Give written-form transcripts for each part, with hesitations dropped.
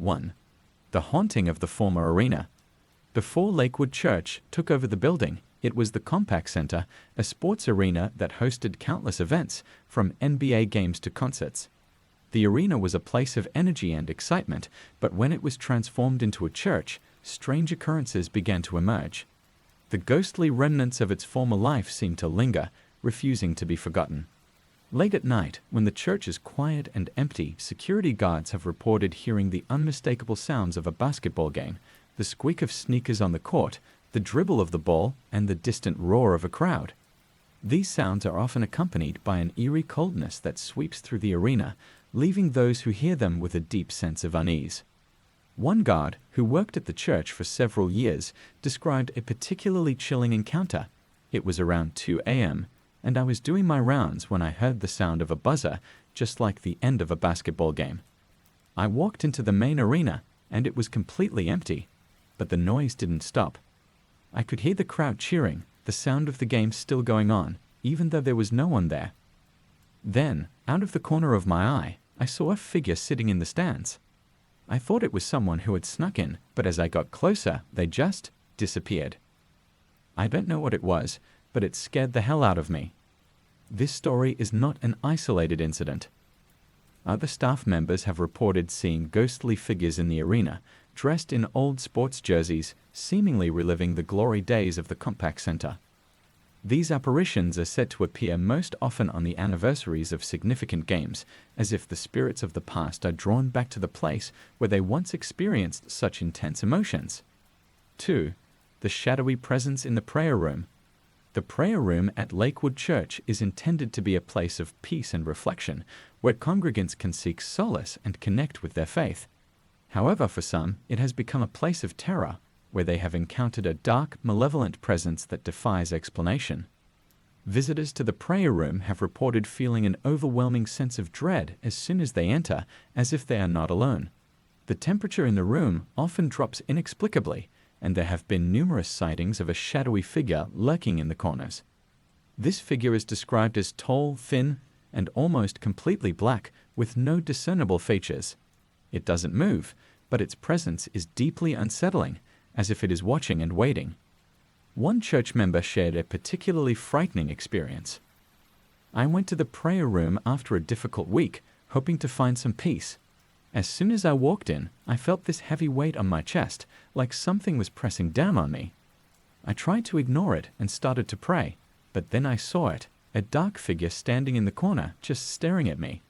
1. The haunting of the former arena. Before Lakewood Church took over the building, it was the Compaq Center, a sports arena that hosted countless events, from NBA games to concerts. The arena was a place of energy and excitement, but when it was transformed into a church, strange occurrences began to emerge. The ghostly remnants of its former life seemed to linger, refusing to be forgotten. Late at night, when the church is quiet and empty, security guards have reported hearing the unmistakable sounds of a basketball game, the squeak of sneakers on the court, the dribble of the ball, and the distant roar of a crowd. These sounds are often accompanied by an eerie coldness that sweeps through the arena, leaving those who hear them with a deep sense of unease. One guard, who worked at the church for several years, described a particularly chilling encounter. It was around 2 a.m., and I was doing my rounds when I heard the sound of a buzzer, just like the end of a basketball game. I walked into the main arena, and it was completely empty, but the noise didn't stop. I could hear the crowd cheering, the sound of the game still going on, even though there was no one there. Then, out of the corner of my eye, I saw a figure sitting in the stands. I thought it was someone who had snuck in, but as I got closer, they just disappeared. I don't know what it was, but it scared the hell out of me. This story is not an isolated incident. Other staff members have reported seeing ghostly figures in the arena, dressed in old sports jerseys, seemingly reliving the glory days of the Compaq Center. These apparitions are said to appear most often on the anniversaries of significant games, as if the spirits of the past are drawn back to the place where they once experienced such intense emotions. 2. The shadowy presence in the prayer room. The prayer room at Lakewood Church is intended to be a place of peace and reflection, where congregants can seek solace and connect with their faith. However, for some, it has become a place of terror, where they have encountered a dark, malevolent presence that defies explanation. Visitors to the prayer room have reported feeling an overwhelming sense of dread as soon as they enter, as if they are not alone. The temperature in the room often drops inexplicably, and there have been numerous sightings of a shadowy figure lurking in the corners. This figure is described as tall, thin, and almost completely black, with no discernible features. It doesn't move, but its presence is deeply unsettling, as if it is watching and waiting. One church member shared a particularly frightening experience. I went to the prayer room after a difficult week, hoping to find some peace. As soon as I walked in, I felt this heavy weight on my chest, like something was pressing down on me. I tried to ignore it and started to pray, but then I saw it, a dark figure standing in the corner, just staring at me.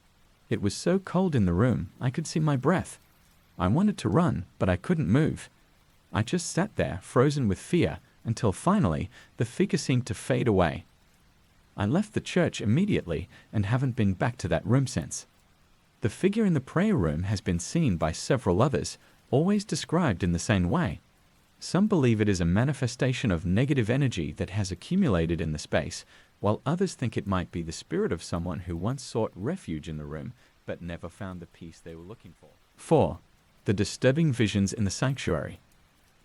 It was so cold in the room, I could see my breath. I wanted to run, but I couldn't move. I just sat there, frozen with fear, until finally, the figure seemed to fade away. I left the church immediately and haven't been back to that room since. The figure in the prayer room has been seen by several others, always described in the same way. Some believe it is a manifestation of negative energy that has accumulated in the space, while others think it might be the spirit of someone who once sought refuge in the room, but never found the peace they were looking for. 4. The disturbing visions in the sanctuary.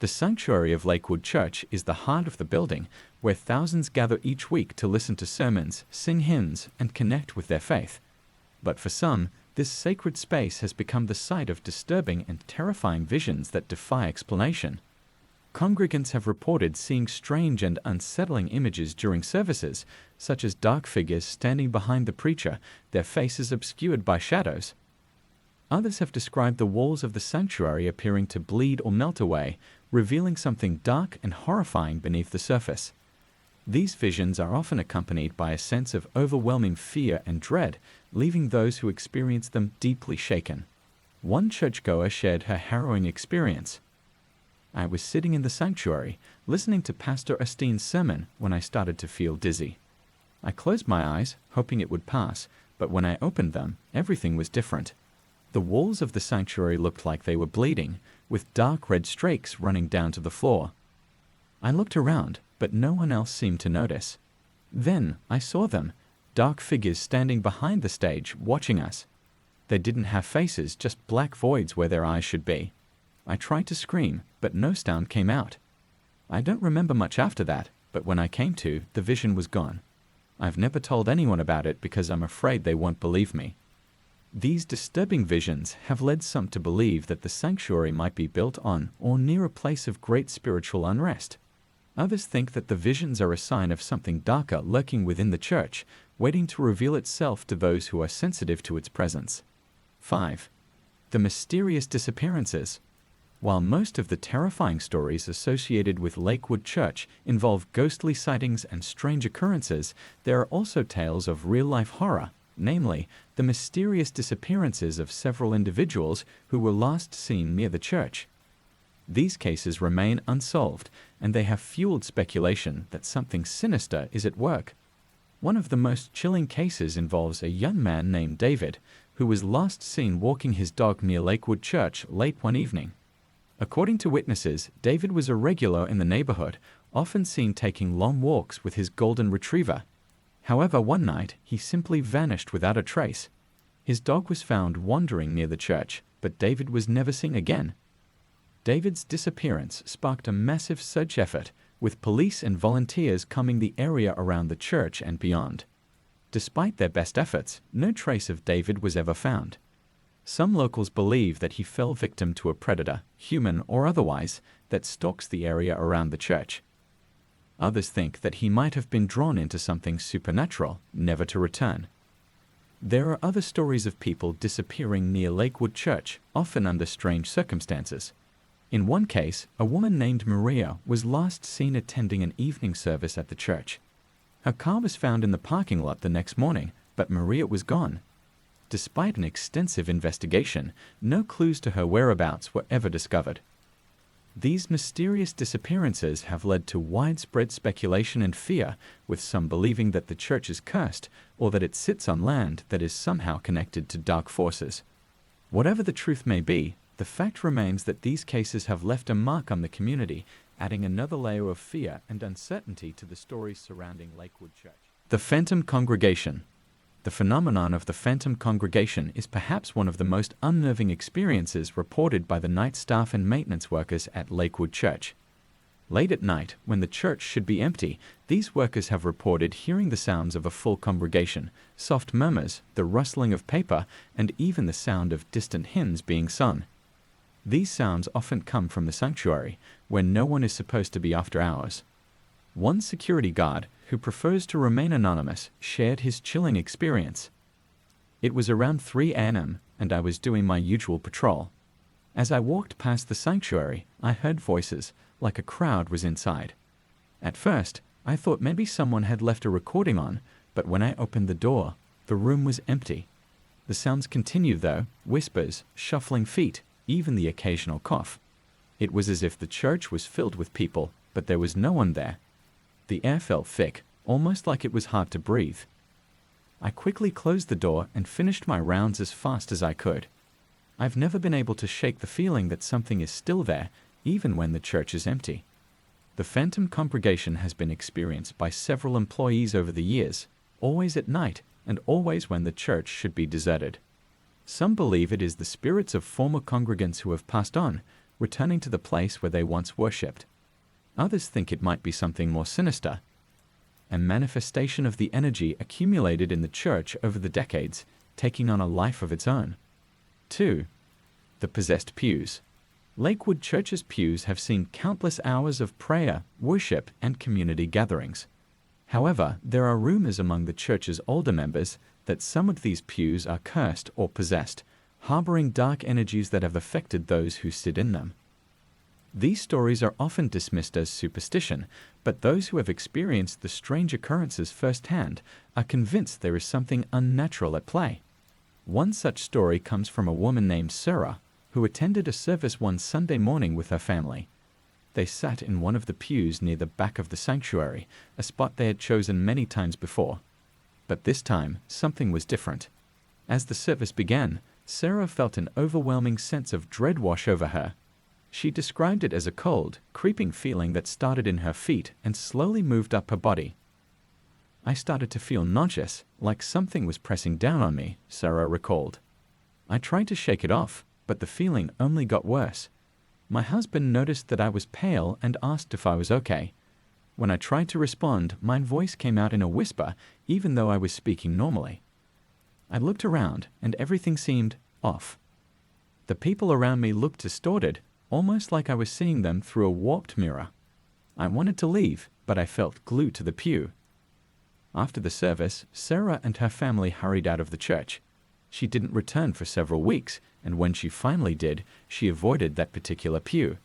The sanctuary of Lakewood Church is the heart of the building, where thousands gather each week to listen to sermons, sing hymns, and connect with their faith. But for some, this sacred space has become the site of disturbing and terrifying visions that defy explanation. Congregants have reported seeing strange and unsettling images during services, such as dark figures standing behind the preacher, their faces obscured by shadows. Others have described the walls of the sanctuary appearing to bleed or melt away, revealing something dark and horrifying beneath the surface. These visions are often accompanied by a sense of overwhelming fear and dread, leaving those who experience them deeply shaken. One churchgoer shared her harrowing experience. I was sitting in the sanctuary, listening to Pastor Osteen's sermon when I started to feel dizzy. I closed my eyes, hoping it would pass, but when I opened them, everything was different. The walls of the sanctuary looked like they were bleeding, with dark red streaks running down to the floor. I looked around, but no one else seemed to notice. Then I saw them, dark figures standing behind the stage, watching us. They didn't have faces, just black voids where their eyes should be. I tried to scream, but no sound came out. I don't remember much after that, but when I came to, the vision was gone. I've never told anyone about it because I'm afraid they won't believe me. These disturbing visions have led some to believe that the sanctuary might be built on or near a place of great spiritual unrest. Others think that the visions are a sign of something darker lurking within the church, waiting to reveal itself to those who are sensitive to its presence. 5. The mysterious disappearances. While most of the terrifying stories associated with Lakewood Church involve ghostly sightings and strange occurrences, there are also tales of real-life horror, namely, the mysterious disappearances of several individuals who were last seen near the church. These cases remain unsolved, and they have fueled speculation that something sinister is at work. One of the most chilling cases involves a young man named David, who was last seen walking his dog near Lakewood Church late one evening. According to witnesses, David was a regular in the neighborhood, often seen taking long walks with his golden retriever. However, one night, he simply vanished without a trace. His dog was found wandering near the church, but David was never seen again. David's disappearance sparked a massive search effort, with police and volunteers combing the area around the church and beyond. Despite their best efforts, no trace of David was ever found. Some locals believe that he fell victim to a predator, human or otherwise, that stalks the area around the church. Others think that he might have been drawn into something supernatural, never to return. There are other stories of people disappearing near Lakewood Church, often under strange circumstances. In one case, a woman named Maria was last seen attending an evening service at the church. Her car was found in the parking lot the next morning, but Maria was gone. Despite an extensive investigation, no clues to her whereabouts were ever discovered. These mysterious disappearances have led to widespread speculation and fear, with some believing that the church is cursed or that it sits on land that is somehow connected to dark forces. Whatever the truth may be, the fact remains that these cases have left a mark on the community, adding another layer of fear and uncertainty to the stories surrounding Lakewood Church. The Phantom Congregation. The phenomenon of the phantom congregation is perhaps one of the most unnerving experiences reported by the night staff and maintenance workers at Lakewood Church. Late at night, when the church should be empty, these workers have reported hearing the sounds of a full congregation, soft murmurs, the rustling of paper, and even the sound of distant hymns being sung. These sounds often come from the sanctuary, where no one is supposed to be after hours. One security guard, who prefers to remain anonymous, shared his chilling experience. It was around 3 a.m., and I was doing my usual patrol. As I walked past the sanctuary, I heard voices, like a crowd was inside. At first, I thought maybe someone had left a recording on, but when I opened the door, the room was empty. The sounds continued though, whispers, shuffling feet, even the occasional cough. It was as if the church was filled with people, but there was no one there. The air felt thick, almost like it was hard to breathe. I quickly closed the door and finished my rounds as fast as I could. I've never been able to shake the feeling that something is still there, even when the church is empty. The phantom congregation has been experienced by several employees over the years, always at night and always when the church should be deserted. Some believe it is the spirits of former congregants who have passed on, returning to the place where they once worshipped. Others think it might be something more sinister, a manifestation of the energy accumulated in the church over the decades, taking on a life of its own. 2. The possessed pews. Lakewood Church's pews have seen countless hours of prayer, worship, and community gatherings. However, there are rumors among the church's older members that some of these pews are cursed or possessed, harboring dark energies that have affected those who sit in them. These stories are often dismissed as superstition, but those who have experienced the strange occurrences firsthand are convinced there is something unnatural at play. One such story comes from a woman named Sarah, who attended a service one Sunday morning with her family. They sat in one of the pews near the back of the sanctuary, a spot they had chosen many times before. But this time, something was different. As the service began, Sarah felt an overwhelming sense of dread wash over her. She described it as a cold, creeping feeling that started in her feet and slowly moved up her body. I started to feel nauseous, like something was pressing down on me, Sarah recalled. I tried to shake it off, but the feeling only got worse. My husband noticed that I was pale and asked if I was okay. When I tried to respond, my voice came out in a whisper, even though I was speaking normally. I looked around, and everything seemed off. The people around me looked distorted, almost like I was seeing them through a warped mirror. I wanted to leave, but I felt glued to the pew. After the service, Sarah and her family hurried out of the church. She didn't return for several weeks, and when she finally did, she avoided that particular pew.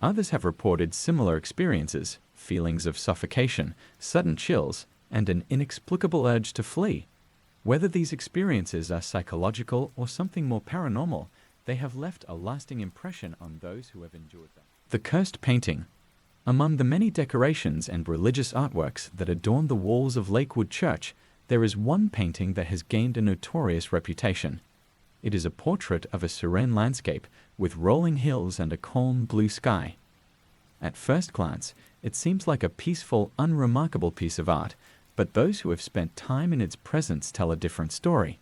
Others have reported similar experiences, feelings of suffocation, sudden chills, and an inexplicable urge to flee. Whether these experiences are psychological or something more paranormal, they have left a lasting impression on those who have endured them. The cursed painting. Among the many decorations and religious artworks that adorn the walls of Lakewood Church, there is one painting that has gained a notorious reputation. It is a portrait of a serene landscape with rolling hills and a calm blue sky. At first glance, it seems like a peaceful, unremarkable piece of art, but those who have spent time in its presence tell a different story.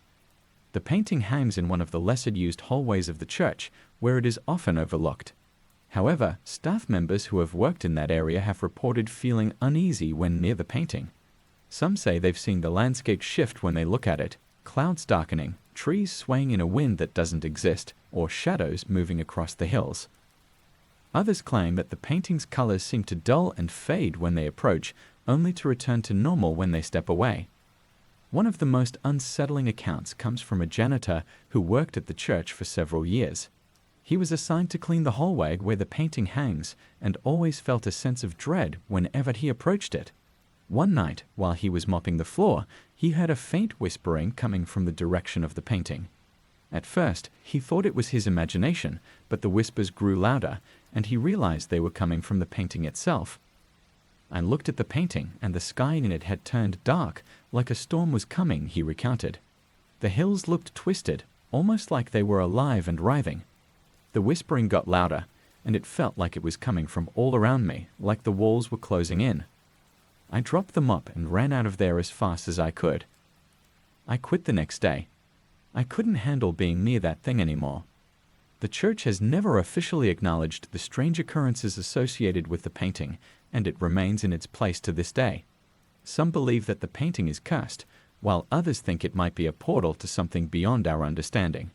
The painting hangs in one of the lesser-used hallways of the church, where it is often overlooked. However, staff members who have worked in that area have reported feeling uneasy when near the painting. Some say they've seen the landscape shift when they look at it, clouds darkening, trees swaying in a wind that doesn't exist, or shadows moving across the hills. Others claim that the painting's colors seem to dull and fade when they approach, only to return to normal when they step away. One of the most unsettling accounts comes from a janitor who worked at the church for several years. He was assigned to clean the hallway where the painting hangs and always felt a sense of dread whenever he approached it. One night, while he was mopping the floor, he heard a faint whispering coming from the direction of the painting. At first, he thought it was his imagination, but the whispers grew louder, and he realized they were coming from the painting itself. I looked at the painting, and the sky in it had turned dark, like a storm was coming, he recounted. The hills looked twisted, almost like they were alive and writhing. The whispering got louder, and it felt like it was coming from all around me, like the walls were closing in. I dropped the mop and ran out of there as fast as I could. I quit the next day. I couldn't handle being near that thing anymore. The church has never officially acknowledged the strange occurrences associated with the painting, and it remains in its place to this day. Some believe that the painting is cursed, while others think it might be a portal to something beyond our understanding.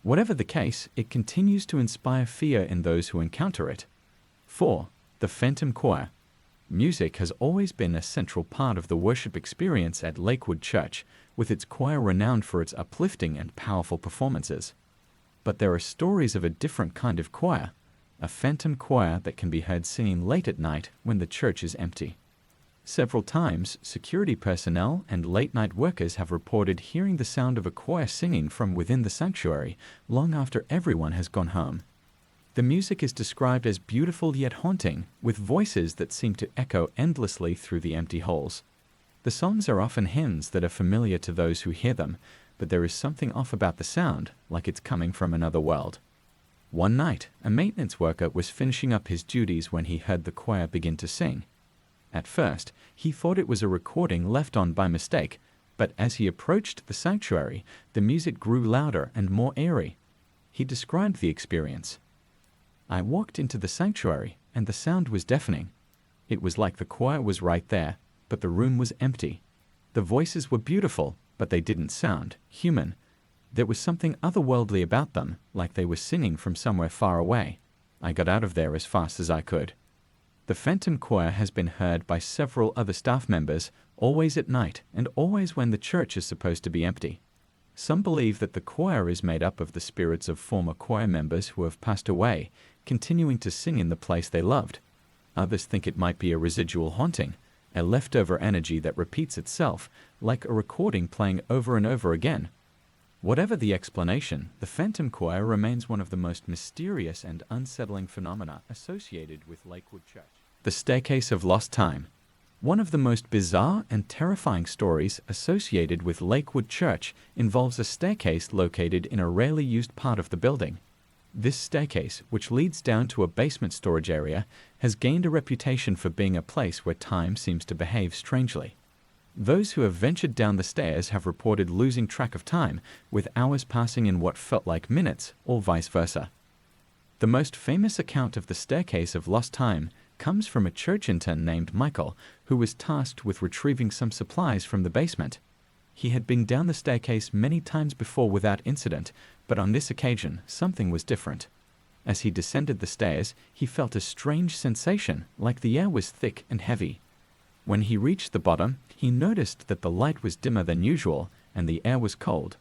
Whatever the case, it continues to inspire fear in those who encounter it. 4. The Phantom Choir. Music has always been a central part of the worship experience at Lakewood Church, with its choir renowned for its uplifting and powerful performances. But there are stories of a different kind of choir, a phantom choir that can be heard singing late at night when the church is empty. Several times, security personnel and late-night workers have reported hearing the sound of a choir singing from within the sanctuary long after everyone has gone home. The music is described as beautiful yet haunting, with voices that seem to echo endlessly through the empty halls. The songs are often hymns that are familiar to those who hear them, but there is something off about the sound, like it's coming from another world. One night, a maintenance worker was finishing up his duties when he heard the choir begin to sing. At first, he thought it was a recording left on by mistake, but as he approached the sanctuary, the music grew louder and more eerie. He described the experience. I walked into the sanctuary, and the sound was deafening. It was like the choir was right there, but the room was empty. The voices were beautiful, but they didn't sound human. There was something otherworldly about them, like they were singing from somewhere far away. I got out of there as fast as I could. The phantom choir has been heard by several other staff members, always at night and always when the church is supposed to be empty. Some believe that the choir is made up of the spirits of former choir members who have passed away, continuing to sing in the place they loved. Others think it might be a residual haunting, a leftover energy that repeats itself, like a recording playing over and over again. Whatever the explanation, the phantom choir remains one of the most mysterious and unsettling phenomena associated with Lakewood Church. The Staircase of Lost Time. One of the most bizarre and terrifying stories associated with Lakewood Church involves a staircase located in a rarely used part of the building. This staircase, which leads down to a basement storage area, has gained a reputation for being a place where time seems to behave strangely. Those who have ventured down the stairs have reported losing track of time, with hours passing in what felt like minutes, or vice versa. The most famous account of the Staircase of Lost Time comes from a church intern named Michael, who was tasked with retrieving some supplies from the basement. He had been down the staircase many times before without incident, but on this occasion something was different. As he descended the stairs, he felt a strange sensation, like the air was thick and heavy. When he reached the bottom, he noticed that the light was dimmer than usual and the air was cold.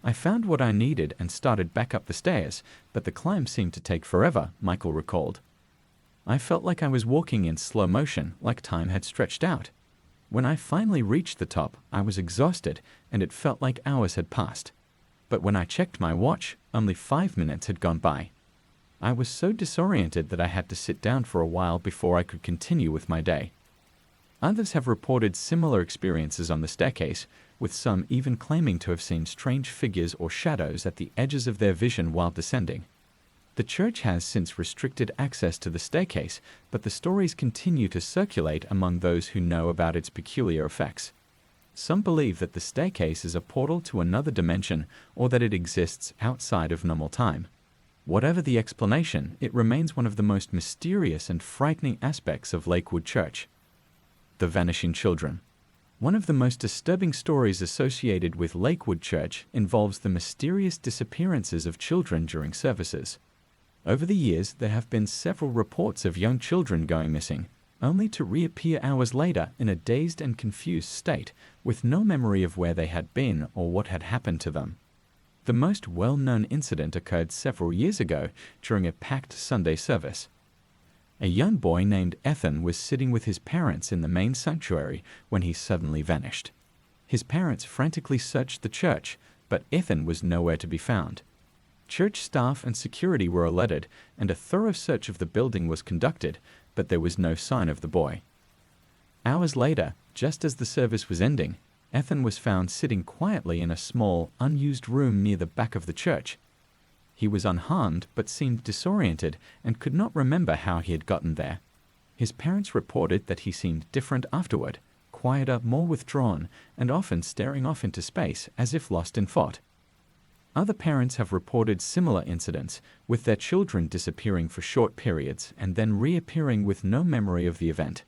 I found what I needed and started back up the stairs, but the climb seemed to take forever, Michael recalled. I felt like I was walking in slow motion, like time had stretched out. When I finally reached the top, I was exhausted and it felt like hours had passed. But when I checked my watch, only 5 minutes had gone by. I was so disoriented that I had to sit down for a while before I could continue with my day. Others have reported similar experiences on the staircase, with some even claiming to have seen strange figures or shadows at the edges of their vision while descending. The church has since restricted access to the staircase, but the stories continue to circulate among those who know about its peculiar effects. Some believe that the staircase is a portal to another dimension or that it exists outside of normal time. Whatever the explanation, it remains one of the most mysterious and frightening aspects of Lakewood Church. The vanishing children. One of the most disturbing stories associated with Lakewood Church involves the mysterious disappearances of children during services. Over the years, there have been several reports of young children going missing, only to reappear hours later in a dazed and confused state, with no memory of where they had been or what had happened to them. The most well-known incident occurred several years ago during a packed Sunday service. A young boy named Ethan was sitting with his parents in the main sanctuary when he suddenly vanished. His parents frantically searched the church, but Ethan was nowhere to be found. Church staff and security were alerted, and a thorough search of the building was conducted, but there was no sign of the boy. Hours later, just as the service was ending, Ethan was found sitting quietly in a small, unused room near the back of the church. He was unharmed but seemed disoriented and could not remember how he had gotten there. His parents reported that he seemed different afterward, quieter, more withdrawn, and often staring off into space as if lost in thought. Other parents have reported similar incidents, with their children disappearing for short periods and then reappearing with no memory of the event.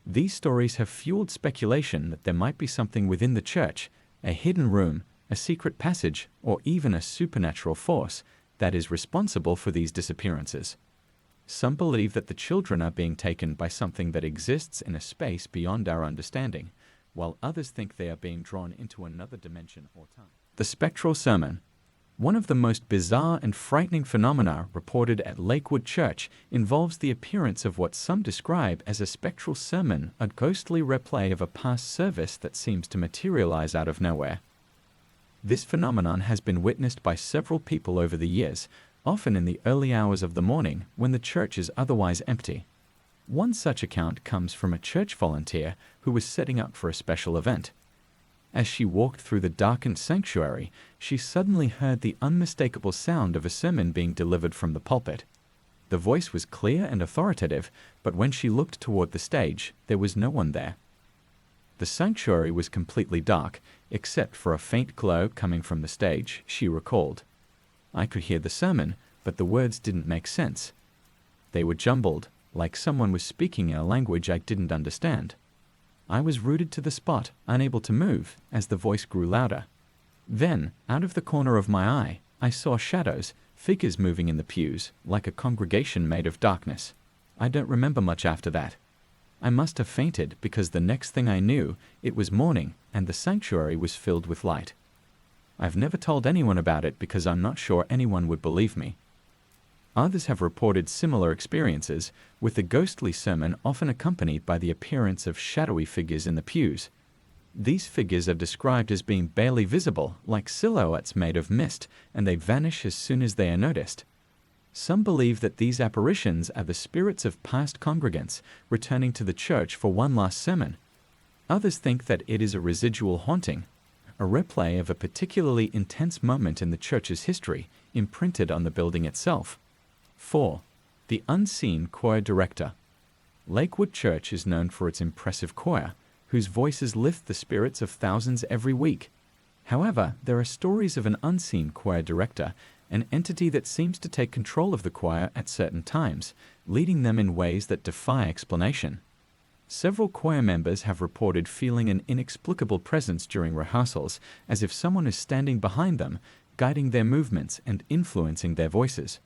These stories have fueled speculation that there might be something within the church, a hidden room, a secret passage, or even a supernatural force that is responsible for these disappearances. Some believe that the children are being taken by something that exists in a space beyond our understanding, while others think they are being drawn into another dimension or time. The spectral sermon. One of the most bizarre and frightening phenomena reported at Lakewood Church involves the appearance of what some describe as a spectral sermon, a ghostly replay of a past service that seems to materialize out of nowhere. This phenomenon has been witnessed by several people over the years, often in the early hours of the morning when the church is otherwise empty. One such account comes from a church volunteer who was setting up for a special event. As she walked through the darkened sanctuary, she suddenly heard the unmistakable sound of a sermon being delivered from the pulpit. The voice was clear and authoritative, but when she looked toward the stage, there was no one there. The sanctuary was completely dark, except for a faint glow coming from the stage, she recalled. I could hear the sermon, but the words didn't make sense. They were jumbled, like someone was speaking in a language I didn't understand. I was rooted to the spot, unable to move, as the voice grew louder. Then, out of the corner of my eye, I saw shadows, figures moving in the pews, like a congregation made of darkness. I don't remember much after that. I must have fainted because the next thing I knew, it was morning and the sanctuary was filled with light. I've never told anyone about it because I'm not sure anyone would believe me. Others have reported similar experiences, with the ghostly sermon often accompanied by the appearance of shadowy figures in the pews. These figures are described as being barely visible, like silhouettes made of mist, and they vanish as soon as they are noticed. Some believe that these apparitions are the spirits of past congregants returning to the church for one last sermon. Others think that it is a residual haunting, a replay of a particularly intense moment in the church's history, imprinted on the building itself. 4. The unseen choir director. Lakewood Church is known for its impressive choir, whose voices lift the spirits of thousands every week. However, there are stories of an unseen choir director, an entity that seems to take control of the choir at certain times, leading them in ways that defy explanation. Several choir members have reported feeling an inexplicable presence during rehearsals, as if someone is standing behind them, guiding their movements and influencing their voices.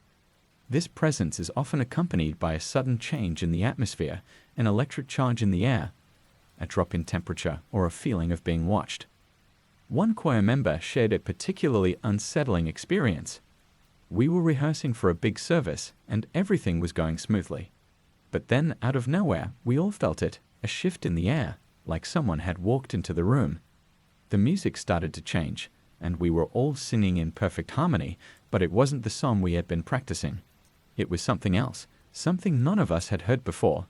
This presence is often accompanied by a sudden change in the atmosphere, an electric charge in the air, a drop in temperature, or a feeling of being watched. One choir member shared a particularly unsettling experience. We were rehearsing for a big service, and everything was going smoothly. But then, out of nowhere, we all felt it, a shift in the air, like someone had walked into the room. The music started to change, and we were all singing in perfect harmony, but it wasn't the song we had been practicing. It was something else, something none of us had heard before.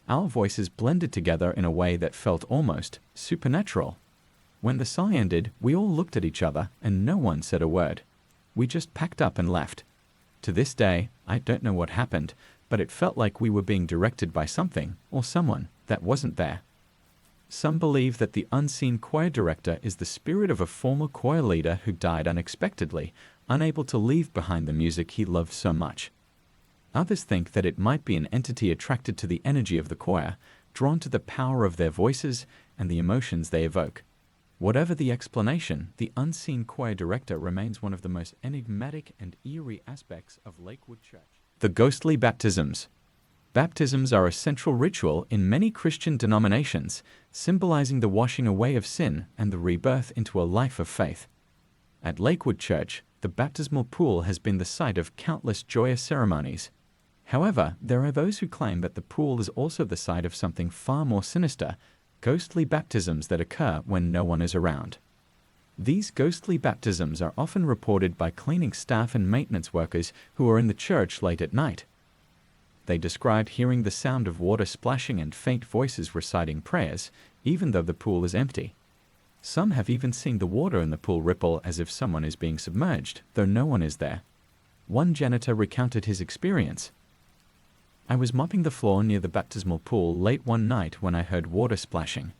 Our voices blended together in a way that felt almost supernatural. When the song ended, we all looked at each other, and no one said a word. We just packed up and left. To this day, I don't know what happened, but it felt like we were being directed by something or someone that wasn't there. Some believe that the unseen choir director is the spirit of a former choir leader who died unexpectedly, unable to leave behind the music he loved so much. Others think that it might be an entity attracted to the energy of the choir, drawn to the power of their voices and the emotions they evoke. Whatever the explanation, the unseen choir director remains one of the most enigmatic and eerie aspects of Lakewood Church. The ghostly baptisms. Baptisms are a central ritual in many Christian denominations, symbolizing the washing away of sin and the rebirth into a life of faith. At Lakewood Church, the baptismal pool has been the site of countless joyous ceremonies. However, there are those who claim that the pool is also the site of something far more sinister, ghostly baptisms that occur when no one is around. These ghostly baptisms are often reported by cleaning staff and maintenance workers who are in the church late at night. They described hearing the sound of water splashing and faint voices reciting prayers, even though the pool is empty. Some have even seen the water in the pool ripple as if someone is being submerged, though no one is there. One janitor recounted his experience. I was mopping the floor near the baptismal pool late one night when I heard water splashing.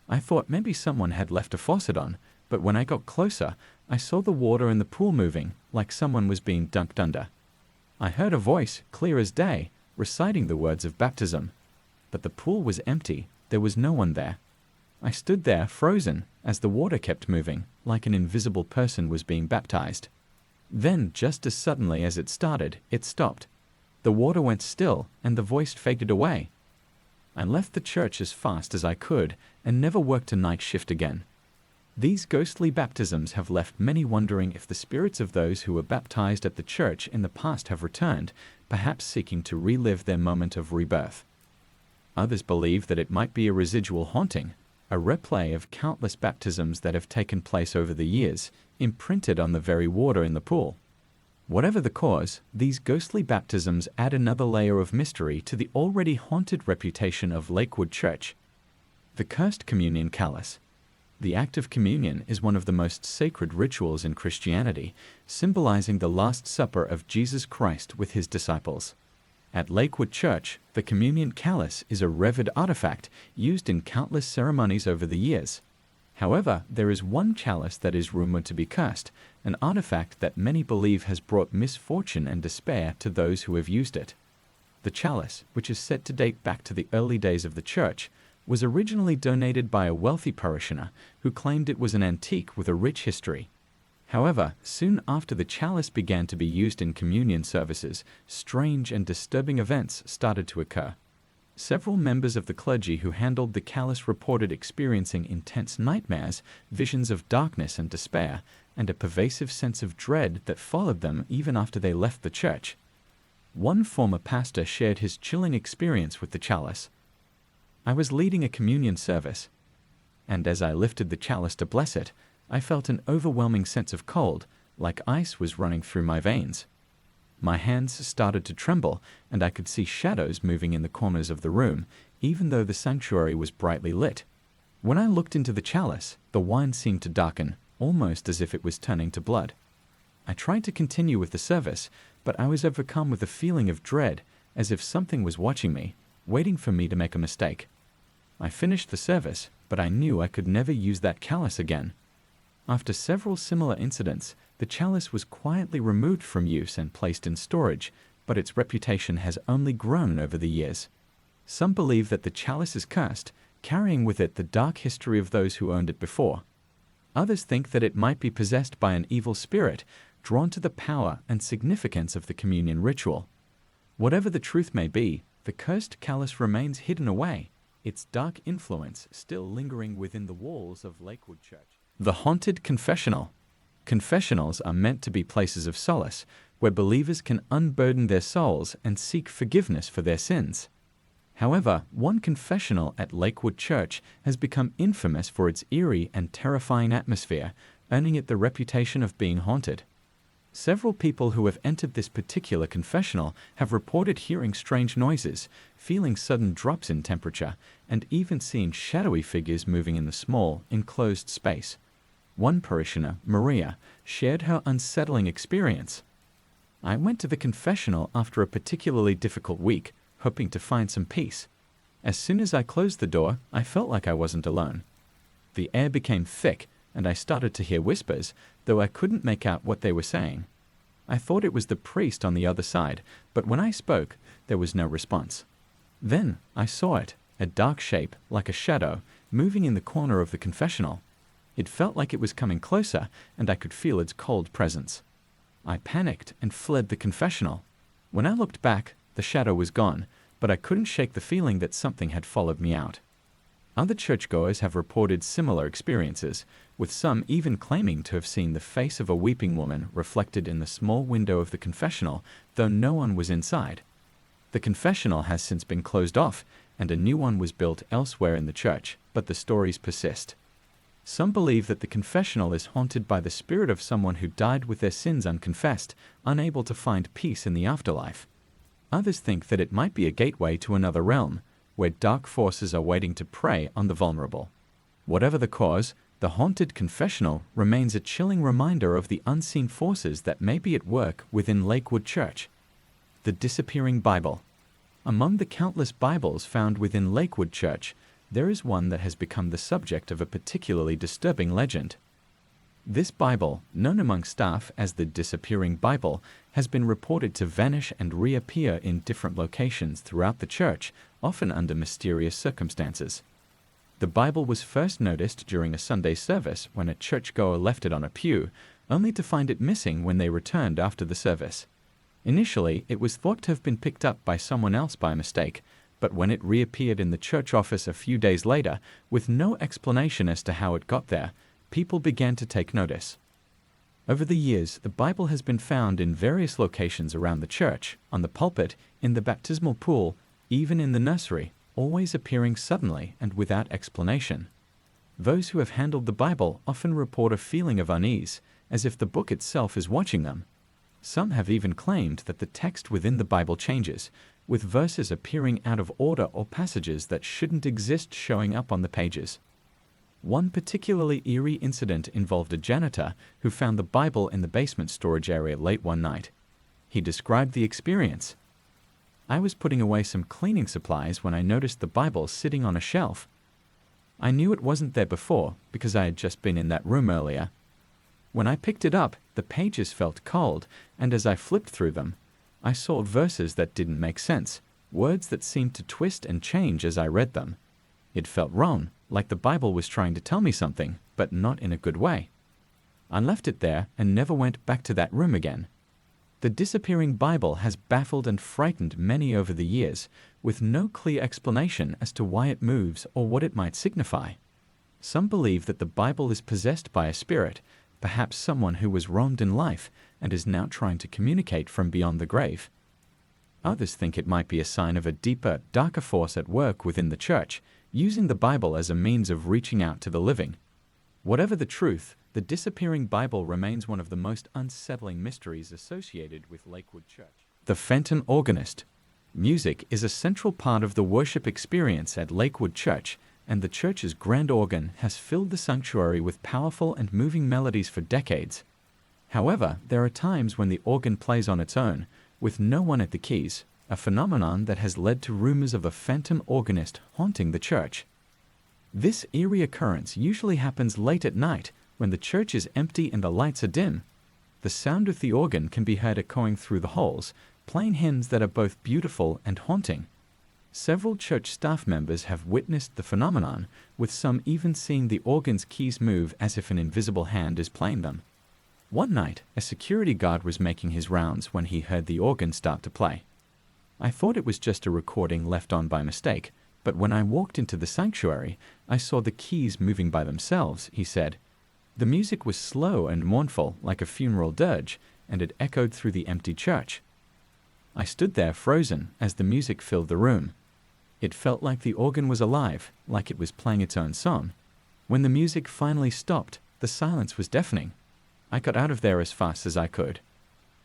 I thought maybe someone had left a faucet on, but when I got closer, I saw the water in the pool moving, like someone was being dunked under. I heard a voice, clear as day, reciting the words of baptism. But the pool was empty, there was no one there. I stood there, frozen, as the water kept moving, like an invisible person was being baptized. Then, just as suddenly as it started, it stopped. The water went still, and the voice faded away. I left the church as fast as I could, and never worked a night shift again. These ghostly baptisms have left many wondering if the spirits of those who were baptized at the church in the past have returned, perhaps seeking to relive their moment of rebirth. Others believe that it might be a residual haunting, a replay of countless baptisms that have taken place over the years, imprinted on the very water in the pool. Whatever the cause, these ghostly baptisms add another layer of mystery to the already haunted reputation of Lakewood Church. The cursed communion chalice. The act of communion is one of the most sacred rituals in Christianity, symbolizing the Last Supper of Jesus Christ with his disciples. At Lakewood Church, the communion chalice is a revered artifact used in countless ceremonies over the years. However, there is one chalice that is rumored to be cursed, an artifact that many believe has brought misfortune and despair to those who have used it. The chalice, which is said to date back to the early days of the church, was originally donated by a wealthy parishioner who claimed it was an antique with a rich history. However, soon after the chalice began to be used in communion services, strange and disturbing events started to occur. Several members of the clergy who handled the chalice reported experiencing intense nightmares, visions of darkness and despair, and a pervasive sense of dread that followed them even after they left the church. One former pastor shared his chilling experience with the chalice. I was leading a communion service, and as I lifted the chalice to bless it, I felt an overwhelming sense of cold, like ice was running through my veins. My hands started to tremble, and I could see shadows moving in the corners of the room, even though the sanctuary was brightly lit. When I looked into the chalice, the wine seemed to darken, almost as if it was turning to blood. I tried to continue with the service, but I was overcome with a feeling of dread, as if something was watching me, waiting for me to make a mistake. I finished the service, but I knew I could never use that chalice again. After several similar incidents, the chalice was quietly removed from use and placed in storage, but its reputation has only grown over the years. Some believe that the chalice is cursed, carrying with it the dark history of those who owned it before. Others think that it might be possessed by an evil spirit, drawn to the power and significance of the communion ritual. Whatever the truth may be, the cursed chalice remains hidden away, its dark influence still lingering within the walls of Lakewood Church. The haunted confessional. Confessionals are meant to be places of solace, where believers can unburden their souls and seek forgiveness for their sins. However, one confessional at Lakewood Church has become infamous for its eerie and terrifying atmosphere, earning it the reputation of being haunted. Several people who have entered this particular confessional have reported hearing strange noises, feeling sudden drops in temperature, and even seeing shadowy figures moving in the small, enclosed space. One parishioner, Maria, shared her unsettling experience. "I went to the confessional after a particularly difficult week, hoping to find some peace. As soon as I closed the door, I felt like I wasn't alone. The air became thick, and I started to hear whispers, though I couldn't make out what they were saying. I thought it was the priest on the other side, but when I spoke, there was no response. Then I saw it, a dark shape, like a shadow, moving in the corner of the confessional. It felt like it was coming closer, and I could feel its cold presence. I panicked and fled the confessional. When I looked back, the shadow was gone, but I couldn't shake the feeling that something had followed me out." Other churchgoers have reported similar experiences, with some even claiming to have seen the face of a weeping woman reflected in the small window of the confessional, though no one was inside. The confessional has since been closed off, and a new one was built elsewhere in the church, but the stories persist. Some believe that the confessional is haunted by the spirit of someone who died with their sins unconfessed, unable to find peace in the afterlife. Others think that it might be a gateway to another realm, where dark forces are waiting to prey on the vulnerable. Whatever the cause, the haunted confessional remains a chilling reminder of the unseen forces that may be at work within Lakewood Church. The disappearing Bible. Among the countless Bibles found within Lakewood Church, there is one that has become the subject of a particularly disturbing legend. This Bible, known among staff as the Disappearing Bible, has been reported to vanish and reappear in different locations throughout the church, often under mysterious circumstances. The Bible was first noticed during a Sunday service when a churchgoer left it on a pew, only to find it missing when they returned after the service. Initially, it was thought to have been picked up by someone else by mistake, but when it reappeared in the church office a few days later, with no explanation as to how it got there, people began to take notice. Over the years, the Bible has been found in various locations around the church, on the pulpit, in the baptismal pool, even in the nursery, always appearing suddenly and without explanation. Those who have handled the Bible often report a feeling of unease, as if the book itself is watching them. Some have even claimed that the text within the Bible changes, with verses appearing out of order or passages that shouldn't exist showing up on the pages. One particularly eerie incident involved a janitor who found the Bible in the basement storage area late one night. He described the experience. "I was putting away some cleaning supplies when I noticed the Bible sitting on a shelf. I knew it wasn't there before because I had just been in that room earlier. When I picked it up, the pages felt cold, and as I flipped through them, I saw verses that didn't make sense, words that seemed to twist and change as I read them. It felt wrong, like the Bible was trying to tell me something, but not in a good way. I left it there and never went back to that room again." The disappearing Bible has baffled and frightened many over the years, with no clear explanation as to why it moves or what it might signify. Some believe that the Bible is possessed by a spirit, perhaps someone who was wronged in life and is now trying to communicate from beyond the grave. Others think it might be a sign of a deeper, darker force at work within the church, using the Bible as a means of reaching out to the living. Whatever the truth, the disappearing Bible remains one of the most unsettling mysteries associated with Lakewood Church. The Phantom Organist. Music is a central part of the worship experience at Lakewood Church, and the church's grand organ has filled the sanctuary with powerful and moving melodies for decades. However, there are times when the organ plays on its own, with no one at the keys, a phenomenon that has led to rumors of a phantom organist haunting the church. This eerie occurrence usually happens late at night when the church is empty and the lights are dim. The sound of the organ can be heard echoing through the halls, playing hymns that are both beautiful and haunting. Several church staff members have witnessed the phenomenon, with some even seeing the organ's keys move as if an invisible hand is playing them. One night, a security guard was making his rounds when he heard the organ start to play. I thought it was just a recording left on by mistake, but when I walked into the sanctuary, I saw the keys moving by themselves, he said. The music was slow and mournful, like a funeral dirge, and it echoed through the empty church. I stood there frozen as the music filled the room. It felt like the organ was alive, like it was playing its own song. When the music finally stopped, the silence was deafening. I got out of there as fast as I could.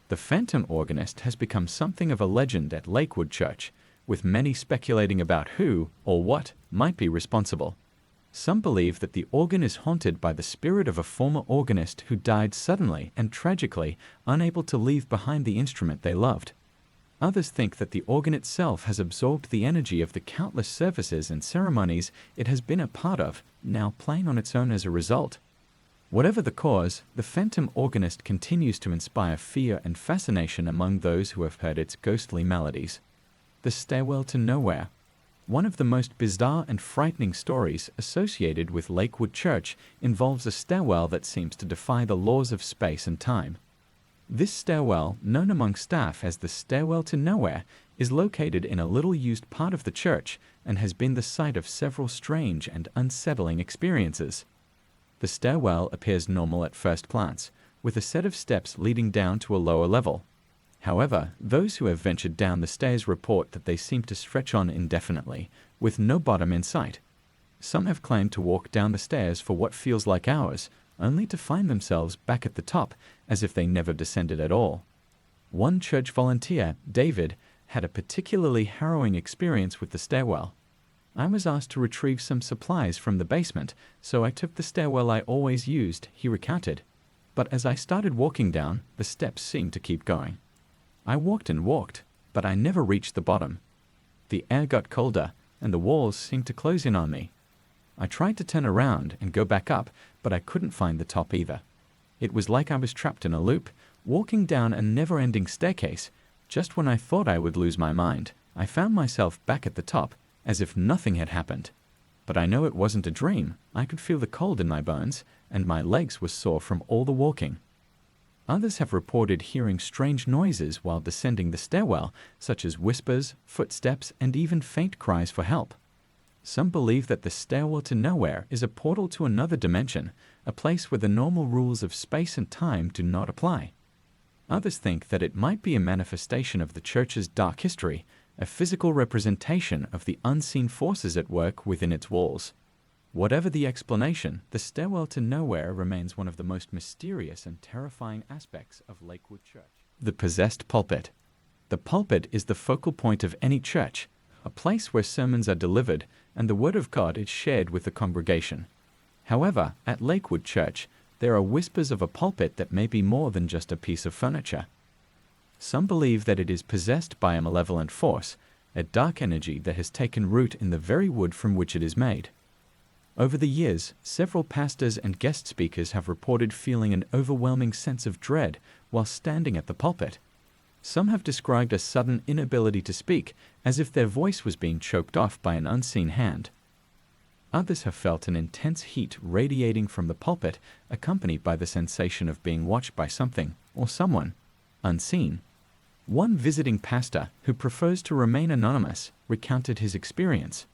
The phantom organist has become something of a legend at Lakewood Church, with many speculating about who or what might be responsible. Some believe that the organ is haunted by the spirit of a former organist who died suddenly and tragically, unable to leave behind the instrument they loved. Others think that the organ itself has absorbed the energy of the countless services and ceremonies it has been a part of, now playing on its own as a result. Whatever the cause, the phantom organist continues to inspire fear and fascination among those who have heard its ghostly melodies. The Stairwell to Nowhere. One of the most bizarre and frightening stories associated with Lakewood Church involves a stairwell that seems to defy the laws of space and time. This stairwell, known among staff as the Stairwell to Nowhere, is located in a little-used part of the church and has been the site of several strange and unsettling experiences. The stairwell appears normal at first glance, with a set of steps leading down to a lower level. However, those who have ventured down the stairs report that they seem to stretch on indefinitely, with no bottom in sight. Some have claimed to walk down the stairs for what feels like hours, only to find themselves back at the top as if they never descended at all. One church volunteer, David, had a particularly harrowing experience with the stairwell. I was asked to retrieve some supplies from the basement, so I took the stairwell I always used, he recounted. But as I started walking down, the steps seemed to keep going. I walked and walked, but I never reached the bottom. The air got colder, and the walls seemed to close in on me. I tried to turn around and go back up, but I couldn't find the top either. It was like I was trapped in a loop, walking down a never-ending staircase. Just when I thought I would lose my mind, I found myself back at the top, as if nothing had happened. But I know it wasn't a dream. I could feel the cold in my bones, and my legs were sore from all the walking. Others have reported hearing strange noises while descending the stairwell, such as whispers, footsteps, and even faint cries for help. Some believe that the Stairwell to Nowhere is a portal to another dimension, a place where the normal rules of space and time do not apply. Others think that it might be a manifestation of the church's dark history, a physical representation of the unseen forces at work within its walls. Whatever the explanation, the Stairwell to Nowhere remains one of the most mysterious and terrifying aspects of Lakewood Church. The possessed pulpit. The pulpit is the focal point of any church, a place where sermons are delivered and the Word of God is shared with the congregation. However, at Lakewood Church, there are whispers of a pulpit that may be more than just a piece of furniture. Some believe that it is possessed by a malevolent force, a dark energy that has taken root in the very wood from which it is made. Over the years, several pastors and guest speakers have reported feeling an overwhelming sense of dread while standing at the pulpit. Some have described a sudden inability to speak, as if their voice was being choked off by an unseen hand. Others have felt an intense heat radiating from the pulpit, accompanied by the sensation of being watched by something or someone unseen. One visiting pastor, who prefers to remain anonymous, recounted his experience.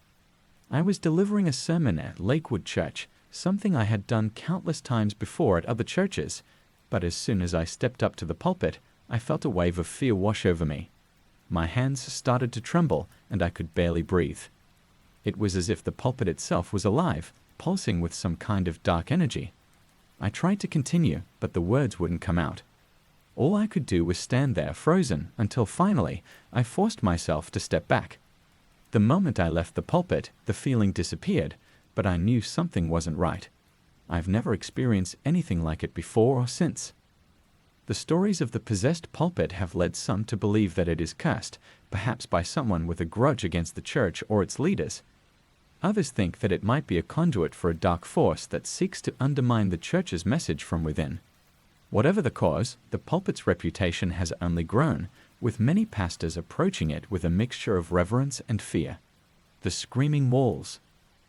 I was delivering a sermon at Lakewood Church, something I had done countless times before at other churches, but as soon as I stepped up to the pulpit, I felt a wave of fear wash over me. My hands started to tremble, and I could barely breathe. It was as if the pulpit itself was alive, pulsing with some kind of dark energy. I tried to continue, but the words wouldn't come out. All I could do was stand there frozen until finally I forced myself to step back. The moment I left the pulpit, the feeling disappeared, but I knew something wasn't right. I've never experienced anything like it before or since. The stories of the possessed pulpit have led some to believe that it is cursed, perhaps by someone with a grudge against the church or its leaders. Others think that it might be a conduit for a dark force that seeks to undermine the church's message from within. Whatever the cause, the pulpit's reputation has only grown, with many pastors approaching it with a mixture of reverence and fear. The screaming walls.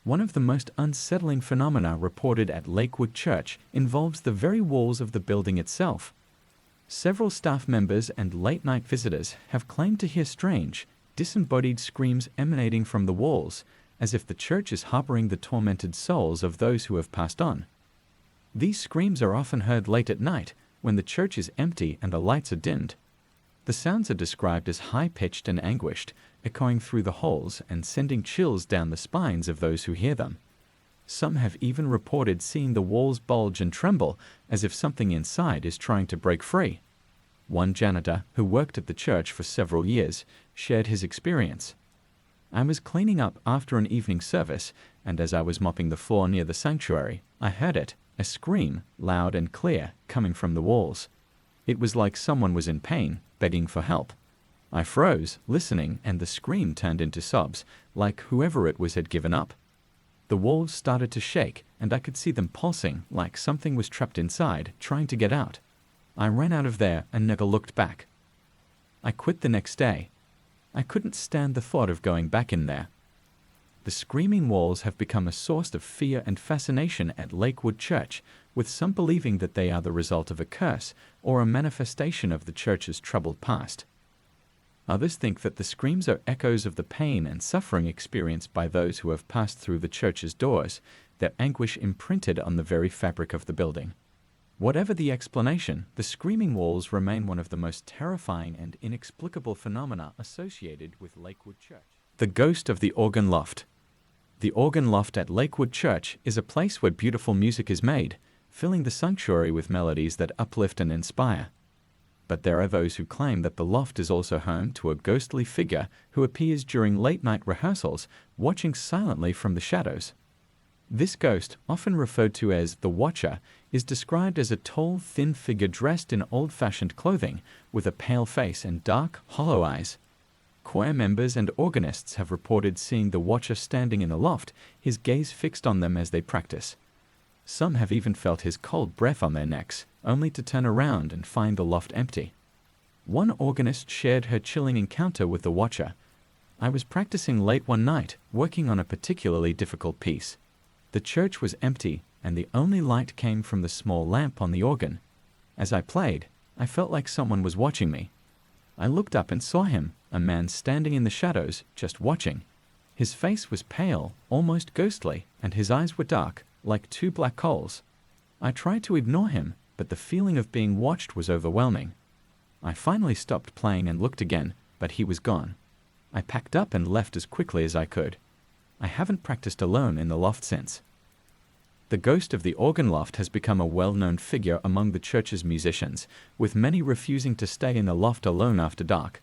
One of the most unsettling phenomena reported at Lakewood Church involves the very walls of the building itself. Several staff members and late-night visitors have claimed to hear strange, disembodied screams emanating from the walls, as if the church is harboring the tormented souls of those who have passed on. These screams are often heard late at night, when the church is empty and the lights are dimmed. The sounds are described as high-pitched and anguished, echoing through the halls and sending chills down the spines of those who hear them. Some have even reported seeing the walls bulge and tremble as if something inside is trying to break free. One janitor, who worked at the church for several years, shared his experience. I was cleaning up after an evening service, and as I was mopping the floor near the sanctuary, I heard it, a scream, loud and clear, coming from the walls. It was like someone was in pain, begging for help. I froze, listening, and the scream turned into sobs, like whoever it was had given up. The walls started to shake, and I could see them pulsing, like something was trapped inside, trying to get out. I ran out of there and never looked back. I quit the next day. I couldn't stand the thought of going back in there. The screaming walls have become a source of fear and fascination at Lakewood Church, with some believing that they are the result of a curse or a manifestation of the church's troubled past. Others think that the screams are echoes of the pain and suffering experienced by those who have passed through the church's doors, their anguish imprinted on the very fabric of the building. Whatever the explanation, the screaming walls remain one of the most terrifying and inexplicable phenomena associated with Lakewood Church. The ghost of the organ loft. The organ loft at Lakewood Church is a place where beautiful music is made, filling the sanctuary with melodies that uplift and inspire. But there are those who claim that the loft is also home to a ghostly figure who appears during late-night rehearsals, watching silently from the shadows. This ghost, often referred to as the Watcher, is described as a tall, thin figure dressed in old-fashioned clothing, with a pale face and dark, hollow eyes. Choir members and organists have reported seeing the Watcher standing in the loft, his gaze fixed on them as they practice. Some have even felt his cold breath on their necks, only to turn around and find the loft empty. One organist shared her chilling encounter with the Watcher. "I was practicing late one night, working on a particularly difficult piece. The church was empty, and the only light came from the small lamp on the organ. As I played, I felt like someone was watching me. I looked up and saw him, a man standing in the shadows, just watching. His face was pale, almost ghostly, and his eyes were dark, like two black holes. I tried to ignore him, but the feeling of being watched was overwhelming. I finally stopped playing and looked again, but he was gone. I packed up and left as quickly as I could. I haven't practiced alone in the loft since." The ghost of the organ loft has become a well-known figure among the church's musicians, with many refusing to stay in the loft alone after dark.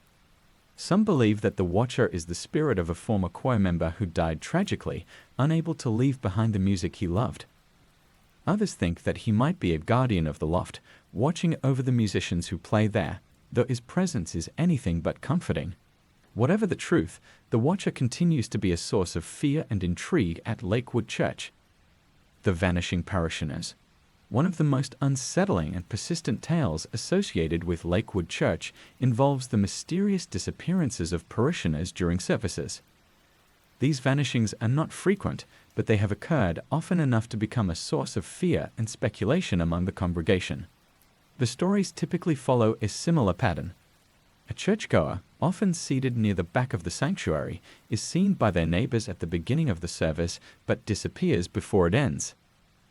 Some believe that the Watcher is the spirit of a former choir member who died tragically, unable to leave behind the music he loved. Others think that he might be a guardian of the loft, watching over the musicians who play there, though his presence is anything but comforting. Whatever the truth, the Watcher continues to be a source of fear and intrigue at Lakewood Church. The vanishing parishioners. One of the most unsettling and persistent tales associated with Lakewood Church involves the mysterious disappearances of parishioners during services. These vanishings are not frequent, but they have occurred often enough to become a source of fear and speculation among the congregation. The stories typically follow a similar pattern. A churchgoer, often seated near the back of the sanctuary, is seen by their neighbors at the beginning of the service but disappears before it ends.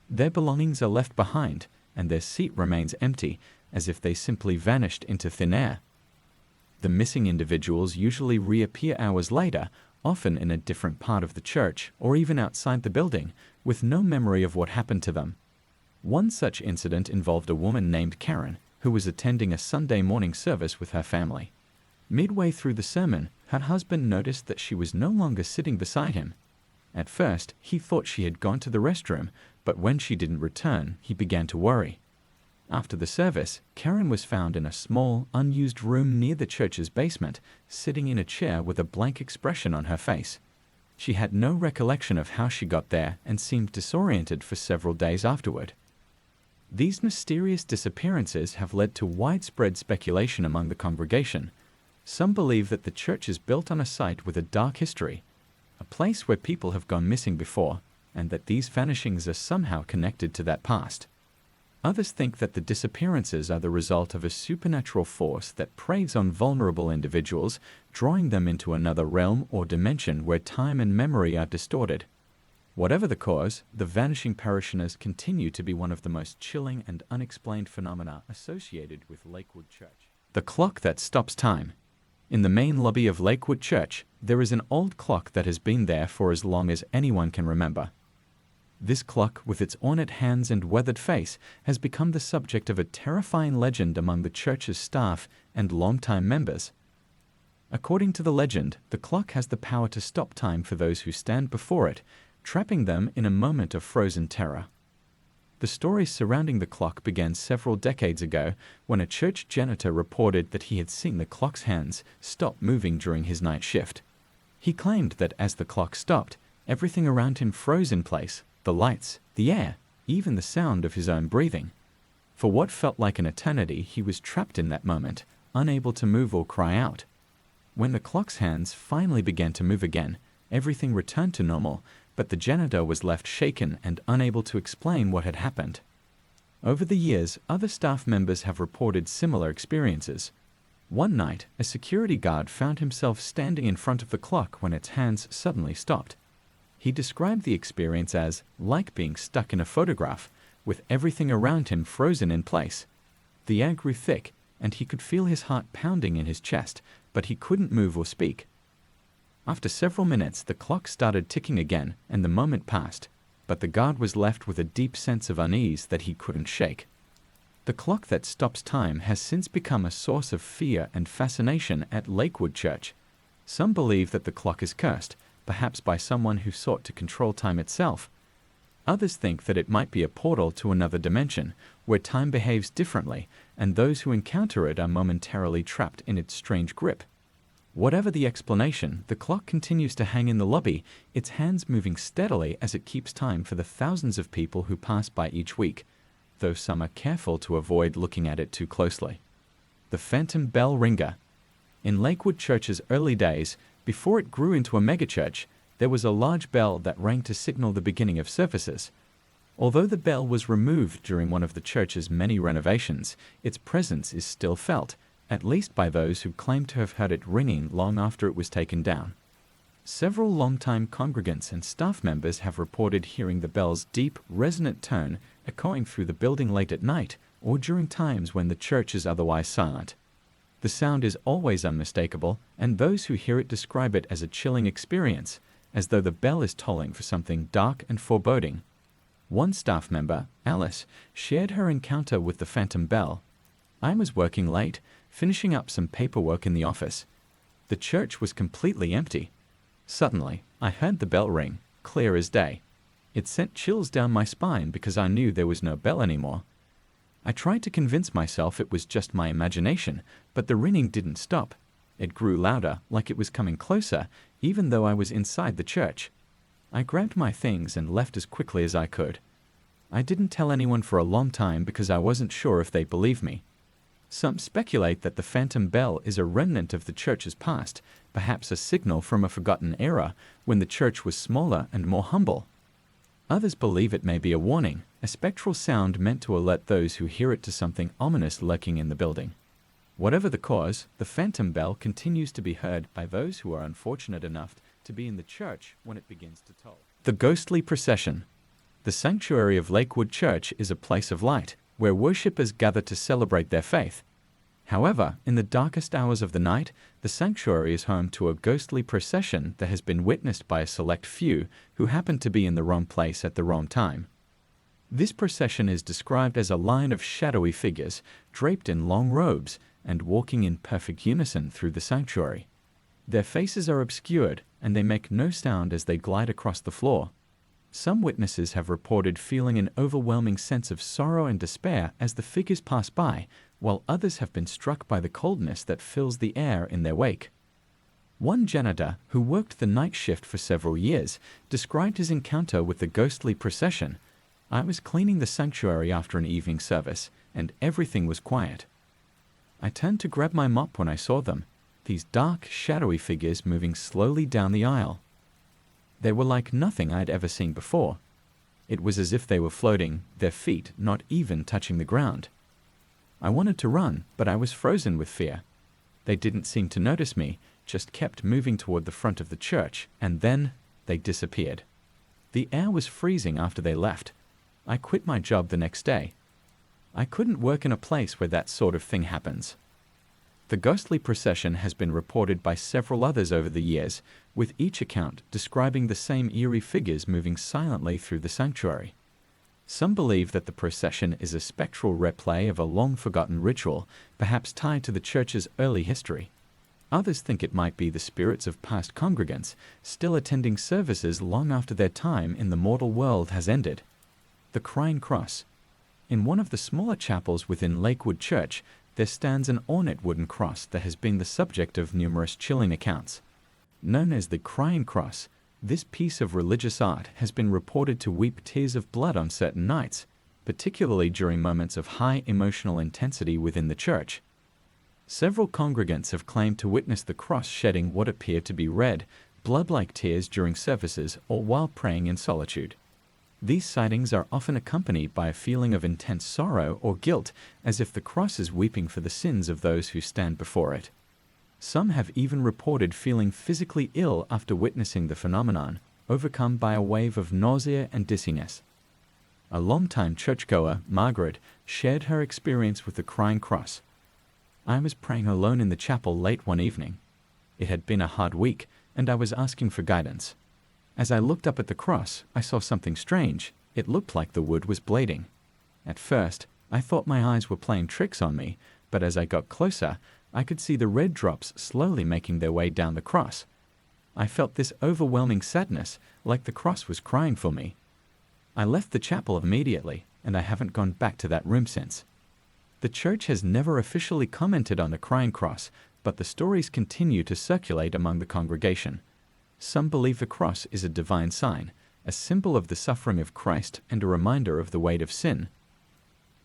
Their belongings are left behind, and their seat remains empty, as if they simply vanished into thin air. The missing individuals usually reappear hours later, often in a different part of the church or even outside the building, with no memory of what happened to them. One such incident involved a woman named Karen, who was attending a Sunday morning service with her family. Midway through the sermon, her husband noticed that she was no longer sitting beside him. At first, he thought she had gone to the restroom, but when she didn't return, he began to worry. After the service, Karen was found in a small, unused room near the church's basement, sitting in a chair with a blank expression on her face. She had no recollection of how she got there and seemed disoriented for several days afterward. These mysterious disappearances have led to widespread speculation among the congregation. Some believe that the church is built on a site with a dark history, a place where people have gone missing before, and that these vanishings are somehow connected to that past. Others think that the disappearances are the result of a supernatural force that preys on vulnerable individuals, drawing them into another realm or dimension where time and memory are distorted. Whatever the cause, the vanishing parishioners continue to be one of the most chilling and unexplained phenomena associated with Lakewood Church. The clock that stops time. In the main lobby of Lakewood Church, there is an old clock that has been there for as long as anyone can remember. This clock, with its ornate hands and weathered face, has become the subject of a terrifying legend among the church's staff and longtime members. According to the legend, the clock has the power to stop time for those who stand before it, trapping them in a moment of frozen terror. The stories surrounding the clock began several decades ago when a church janitor reported that he had seen the clock's hands stop moving during his night shift. He claimed that as the clock stopped, everything around him froze in place. The lights, the air, even the sound of his own breathing. For what felt like an eternity, he was trapped in that moment, unable to move or cry out. When the clock's hands finally began to move again, everything returned to normal, but the janitor was left shaken and unable to explain what had happened. Over the years, other staff members have reported similar experiences. One night, a security guard found himself standing in front of the clock when its hands suddenly stopped. He described the experience as like being stuck in a photograph, with everything around him frozen in place. The air grew thick, and he could feel his heart pounding in his chest, but he couldn't move or speak. After several minutes, the clock started ticking again, and the moment passed, but the guard was left with a deep sense of unease that he couldn't shake. The clock that stops time has since become a source of fear and fascination at Lakewood Church. Some believe that the clock is cursed, perhaps by someone who sought to control time itself. Others think that it might be a portal to another dimension, where time behaves differently, and those who encounter it are momentarily trapped in its strange grip. Whatever the explanation, the clock continues to hang in the lobby, its hands moving steadily as it keeps time for the thousands of people who pass by each week, though some are careful to avoid looking at it too closely. The Phantom Bell Ringer. In Lakewood Church's early days, before it grew into a megachurch, there was a large bell that rang to signal the beginning of services. Although the bell was removed during one of the church's many renovations, its presence is still felt, at least by those who claim to have heard it ringing long after it was taken down. Several longtime congregants and staff members have reported hearing the bell's deep, resonant tone echoing through the building late at night or during times when the church is otherwise silent. The sound is always unmistakable, and those who hear it describe it as a chilling experience, as though the bell is tolling for something dark and foreboding. One staff member, Alice, shared her encounter with the phantom bell. "I was working late, finishing up some paperwork in the office. The church was completely empty. Suddenly, I heard the bell ring, clear as day. It sent chills down my spine because I knew there was no bell anymore. I tried to convince myself it was just my imagination, but the ringing didn't stop. It grew louder, like it was coming closer, even though I was inside the church. I grabbed my things and left as quickly as I could. I didn't tell anyone for a long time because I wasn't sure if they'd believe me." Some speculate that the phantom bell is a remnant of the church's past, perhaps a signal from a forgotten era when the church was smaller and more humble. Others believe it may be a warning, a spectral sound meant to alert those who hear it to something ominous lurking in the building. Whatever the cause, the phantom bell continues to be heard by those who are unfortunate enough to be in the church when it begins to toll. The ghostly procession. The sanctuary of Lakewood Church is a place of light, where worshippers gather to celebrate their faith. However, in the darkest hours of the night, the sanctuary is home to a ghostly procession that has been witnessed by a select few who happen to be in the wrong place at the wrong time. This procession is described as a line of shadowy figures draped in long robes and walking in perfect unison through the sanctuary. Their faces are obscured, and they make no sound as they glide across the floor. Some witnesses have reported feeling an overwhelming sense of sorrow and despair as the figures pass by, while others have been struck by the coldness that fills the air in their wake. One janitor, who worked the night shift for several years, described his encounter with the ghostly procession. "I was cleaning the sanctuary after an evening service, and everything was quiet. I turned to grab my mop when I saw them. these dark, shadowy figures moving slowly down the aisle. They were like nothing I'd ever seen before. It was as if they were floating, their feet not even touching the ground. I wanted to run, but I was frozen with fear. They didn't seem to notice me, just kept moving toward the front of the church, and then they disappeared. The air was freezing after they left. I quit my job the next day. I couldn't work in a place where that sort of thing happens. The ghostly procession has been reported by several others over the years, with each account describing the same eerie figures moving silently through the sanctuary. Some believe that the procession is a spectral replay of a long-forgotten ritual, perhaps tied to the church's early history. Others think it might be the spirits of past congregants, still attending services long after their time in the mortal world has ended. The Crying Cross. In one of the smaller chapels within Lakewood Church, there stands an ornate wooden cross that has been the subject of numerous chilling accounts. Known as the Crying Cross, this piece of religious art has been reported to weep tears of blood on certain nights, particularly during moments of high emotional intensity within the church. Several congregants have claimed to witness the cross shedding what appear to be red, blood-like tears during services or while praying in solitude. These sightings are often accompanied by a feeling of intense sorrow or guilt, as if the cross is weeping for the sins of those who stand before it. Some have even reported feeling physically ill after witnessing the phenomenon, overcome by a wave of nausea and dizziness. A longtime churchgoer, Margaret, shared her experience with the Crying Cross. I was praying alone in the chapel late one evening. It had been a hard week, and I was asking for guidance. As I looked up at the cross, I saw something strange. It looked like the wood was bleeding. At first, I thought my eyes were playing tricks on me, but as I got closer, I could see the red drops slowly making their way down the cross. I felt this overwhelming sadness, like the cross was crying for me. I left the chapel immediately, and I haven't gone back to that room since. The church has never officially commented on the Crying Cross, but the stories continue to circulate among the congregation. Some believe the cross is a divine sign, a symbol of the suffering of Christ and a reminder of the weight of sin.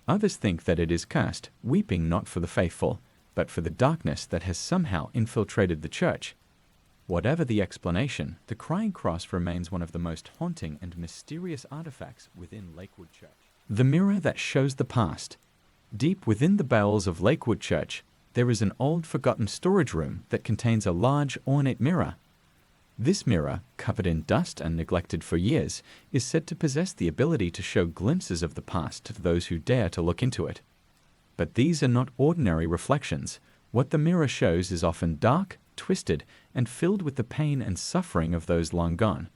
Others think that it is cursed, weeping not for the faithful, but for the darkness that has somehow infiltrated the church. Whatever the explanation, the Crying Cross remains one of the most haunting and mysterious artifacts within Lakewood Church. The mirror that shows the past. Deep within the bowels of Lakewood Church, there is an old forgotten storage room that contains a large ornate mirror. This mirror, covered in dust and neglected for years, is said to possess the ability to show glimpses of the past to those who dare to look into it. But these are not ordinary reflections. What the mirror shows is often dark, twisted, and filled with the pain and suffering of those long gone.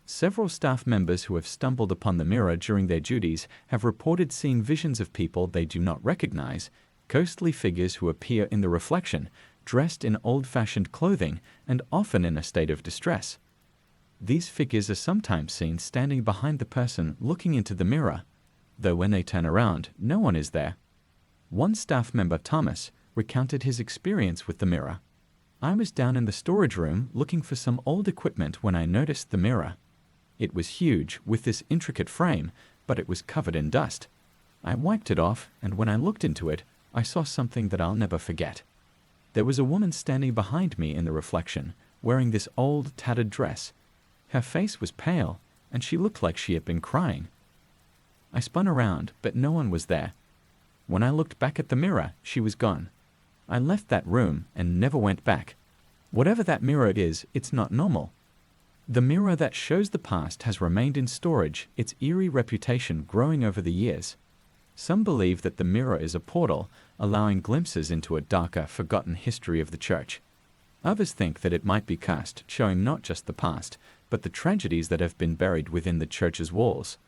Several staff members who have stumbled upon the mirror during their duties have reported seeing visions of people they do not recognize, ghostly figures who appear in the reflection, dressed in old-fashioned clothing and often in a state of distress. These figures are sometimes seen standing behind the person looking into the mirror, though when they turn around, no one is there. One staff member, Thomas, recounted his experience with the mirror. I was down in the storage room looking for some old equipment when I noticed the mirror. It was huge, with this intricate frame, but it was covered in dust. I wiped it off, and when I looked into it, I saw something that I'll never forget. There was a woman standing behind me in the reflection, wearing this old, tattered dress. Her face was pale, and she looked like she had been crying. I spun around, but no one was there. When I looked back at the mirror, she was gone. I left that room and never went back. Whatever that mirror is, it's not normal. The mirror that shows the past has remained in storage, its eerie reputation growing over the years. Some believe that the mirror is a portal, allowing glimpses into a darker, forgotten history of the church. Others think that it might be cursed, showing not just the past, but the tragedies that have been buried within the church's walls.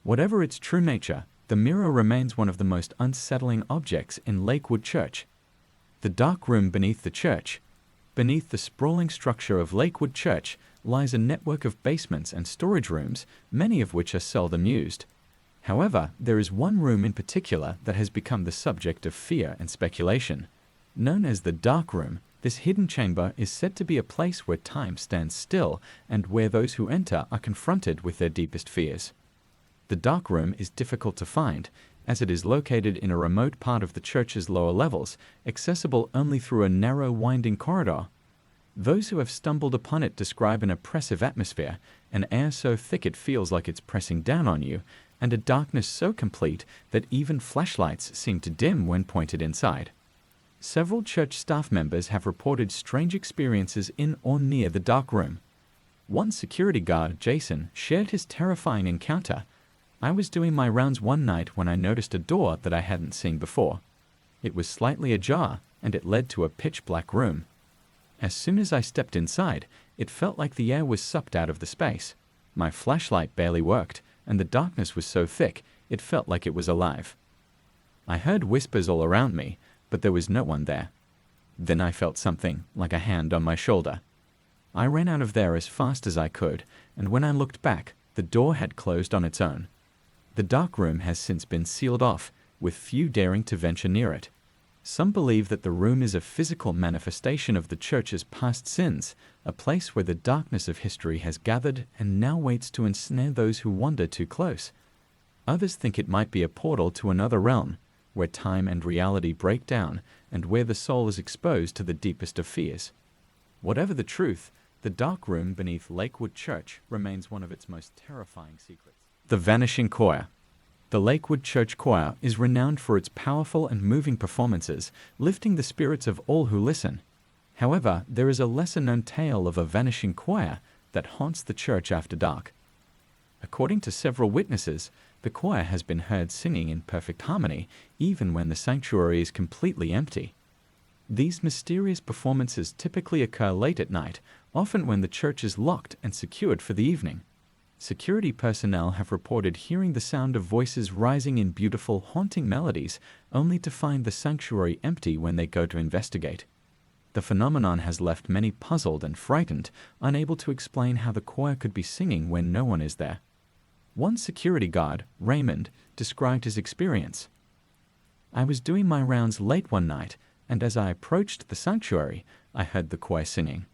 Whatever its true nature, the mirror remains one of the most unsettling objects in Lakewood Church. The dark room beneath the church. Beneath the sprawling structure of Lakewood Church lies a network of basements and storage rooms, many of which are seldom used. However, there is one room in particular that has become the subject of fear and speculation. Known as the Dark Room, this hidden chamber is said to be a place where time stands still and where those who enter are confronted with their deepest fears. The Dark Room is difficult to find, as it is located in a remote part of the church's lower levels, accessible only through a narrow, winding corridor. Those who have stumbled upon it describe an oppressive atmosphere, an air so thick it feels like it's pressing down on you, and a darkness so complete that even flashlights seem to dim when pointed inside. Several church staff members have reported strange experiences in or near the dark room. One security guard, Jason, shared his terrifying encounter. "I was doing my rounds one night when I noticed a door that I hadn't seen before. It was slightly ajar, and it led to a pitch-black room. As soon as I stepped inside, it felt like the air was sucked out of the space. My flashlight barely worked, and the darkness was so thick, it felt like it was alive. I heard whispers all around me, but there was no one there. Then I felt something, like a hand on my shoulder. I ran out of there as fast as I could, and when I looked back, the door had closed on its own. The dark room has since been sealed off, with few daring to venture near it. Some believe that the room is a physical manifestation of the church's past sins, a place where the darkness of history has gathered and now waits to ensnare those who wander too close. Others think it might be a portal to another realm, where time and reality break down and where the soul is exposed to the deepest of fears. Whatever the truth, the dark room beneath Lakewood Church remains one of its most terrifying secrets. The Vanishing Choir. The Lakewood Church Choir is renowned for its powerful and moving performances, lifting the spirits of all who listen. However, there is a lesser-known tale of a vanishing choir that haunts the church after dark. According to several witnesses, the choir has been heard singing in perfect harmony, even when the sanctuary is completely empty. These mysterious performances typically occur late at night, often when the church is locked and secured for the evening. Security personnel have reported hearing the sound of voices rising in beautiful, haunting melodies, only to find the sanctuary empty when they go to investigate. The phenomenon has left many puzzled and frightened, unable to explain how the choir could be singing when no one is there. One security guard, Raymond, described his experience. "I was doing my rounds late one night, and as I approached the sanctuary, I heard the choir singing.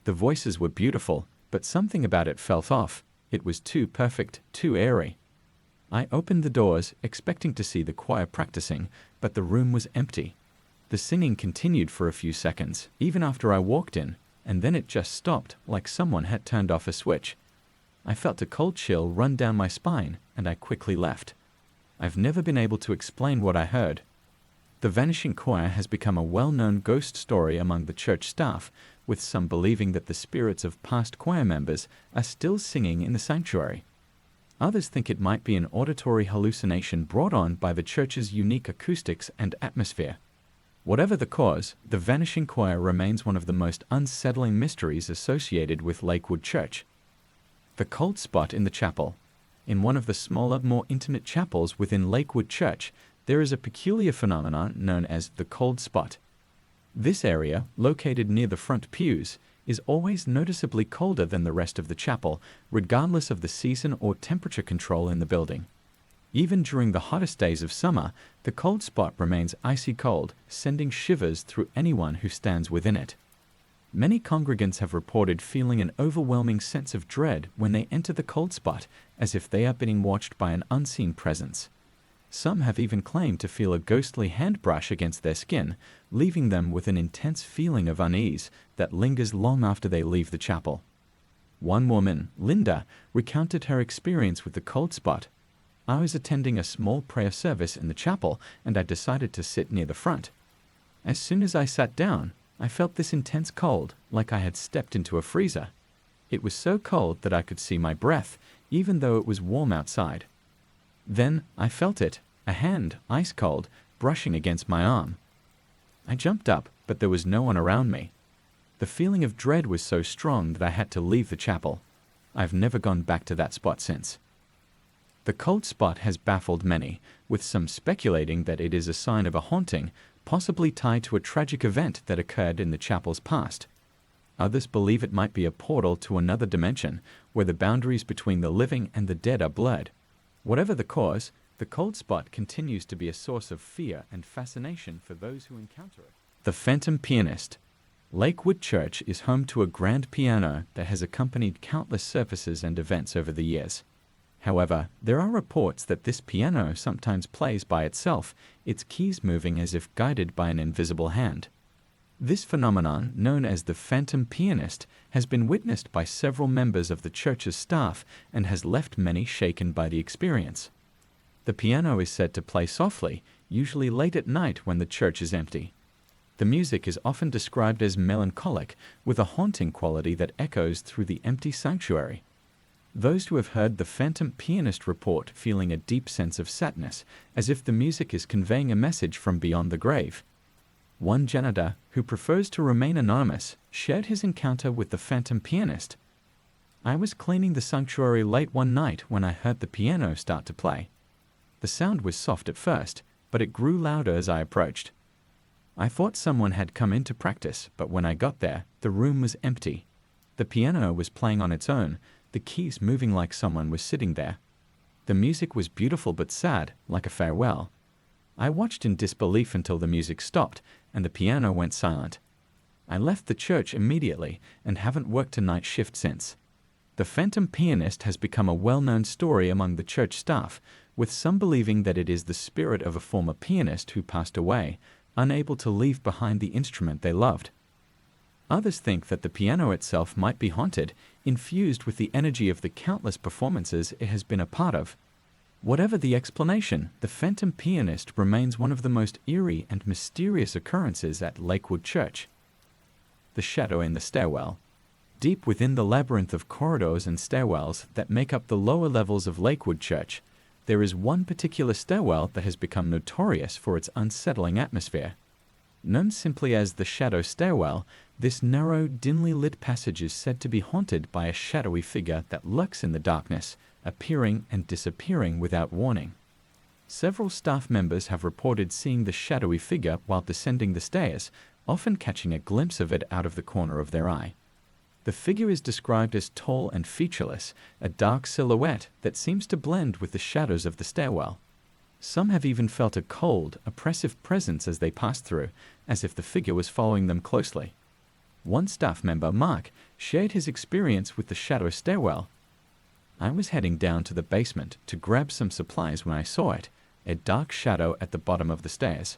The voices were beautiful, but something about it felt off. It was too perfect, too eerie. I opened the doors, expecting to see the choir practicing, but the room was empty. The singing continued for a few seconds, even after I walked in, and then it just stopped, like someone had turned off a switch. I felt a cold chill run down my spine, and I quickly left. I've never been able to explain what I heard." The Vanishing Choir has become a well-known ghost story among the church staff, with some believing that the spirits of past choir members are still singing in the sanctuary. Others think it might be an auditory hallucination brought on by the church's unique acoustics and atmosphere. Whatever the cause, the Vanishing Choir remains one of the most unsettling mysteries associated with Lakewood Church. The cold spot in the chapel. In one of the smaller, more intimate chapels within Lakewood Church, there is a peculiar phenomenon known as the cold spot. This area, located near the front pews, is always noticeably colder than the rest of the chapel, regardless of the season or temperature control in the building. Even during the hottest days of summer, the cold spot remains icy cold, sending shivers through anyone who stands within it. Many congregants have reported feeling an overwhelming sense of dread when they enter the cold spot, as if they are being watched by an unseen presence. Some have even claimed to feel a ghostly hand brush against their skin, leaving them with an intense feeling of unease that lingers long after they leave the chapel. One woman, Linda, recounted her experience with the cold spot. "I was attending a small prayer service in the chapel, and I decided to sit near the front. As soon as I sat down, I felt this intense cold, like I had stepped into a freezer. It was so cold that I could see my breath, even though it was warm outside. Then I felt it, a hand, ice cold, brushing against my arm. I jumped up, but there was no one around me. The feeling of dread was so strong that I had to leave the chapel. I've never gone back to that spot since." The cold spot has baffled many, with some speculating that it is a sign of a haunting, possibly tied to a tragic event that occurred in the chapel's past. Others believe it might be a portal to another dimension, where the boundaries between the living and the dead are blurred. Whatever the cause, the cold spot continues to be a source of fear and fascination for those who encounter it. The Phantom Pianist. Lakewood Church is home to a grand piano that has accompanied countless services and events over the years. However, there are reports that this piano sometimes plays by itself, its keys moving as if guided by an invisible hand. This phenomenon, known as the phantom pianist, has been witnessed by several members of the church's staff and has left many shaken by the experience. The piano is said to play softly, usually late at night when the church is empty. The music is often described as melancholic, with a haunting quality that echoes through the empty sanctuary. Those who have heard the phantom pianist report feeling a deep sense of sadness, as if the music is conveying a message from beyond the grave. One janitor, who prefers to remain anonymous, shared his encounter with the phantom pianist. "I was cleaning the sanctuary late one night when I heard the piano start to play. The sound was soft at first, but it grew louder as I approached. I thought someone had come in to practice, but when I got there, the room was empty. The piano was playing on its own, the keys moving like someone was sitting there. The music was beautiful but sad, like a farewell. I watched in disbelief until the music stopped and the piano went silent. I left the church immediately and haven't worked a night shift since." The phantom pianist has become a well-known story among the church staff, with some believing that it is the spirit of a former pianist who passed away, unable to leave behind the instrument they loved. Others think that the piano itself might be haunted, infused with the energy of the countless performances it has been a part of. Whatever the explanation, the phantom pianist remains one of the most eerie and mysterious occurrences at Lakewood Church. The shadow in the stairwell. Deep within the labyrinth of corridors and stairwells that make up the lower levels of Lakewood Church, there is one particular stairwell that has become notorious for its unsettling atmosphere. Known simply as the shadow stairwell, this narrow, dimly lit passage is said to be haunted by a shadowy figure that lurks in the darkness, appearing and disappearing without warning. Several staff members have reported seeing the shadowy figure while descending the stairs, often catching a glimpse of it out of the corner of their eye. The figure is described as tall and featureless, a dark silhouette that seems to blend with the shadows of the stairwell. Some have even felt a cold, oppressive presence as they passed through, as if the figure was following them closely. One staff member, Mark, shared his experience with the shadow stairwell. "I was heading down to the basement to grab some supplies when I saw it, a dark shadow at the bottom of the stairs.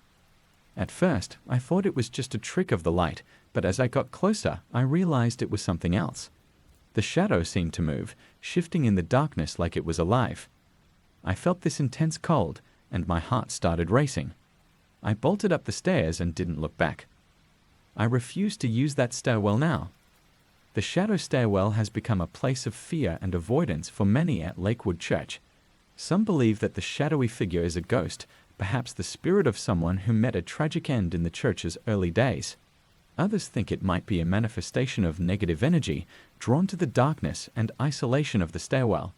At first, I thought it was just a trick of the light, but as I got closer, I realized it was something else. The shadow seemed to move, shifting in the darkness like it was alive. I felt this intense cold, and my heart started racing. I bolted up the stairs and didn't look back. I refuse to use that stairwell now." The shadow stairwell has become a place of fear and avoidance for many at Lakewood Church. Some believe that the shadowy figure is a ghost, perhaps the spirit of someone who met a tragic end in the church's early days. Others think it might be a manifestation of negative energy, drawn to the darkness and isolation of the stairwell.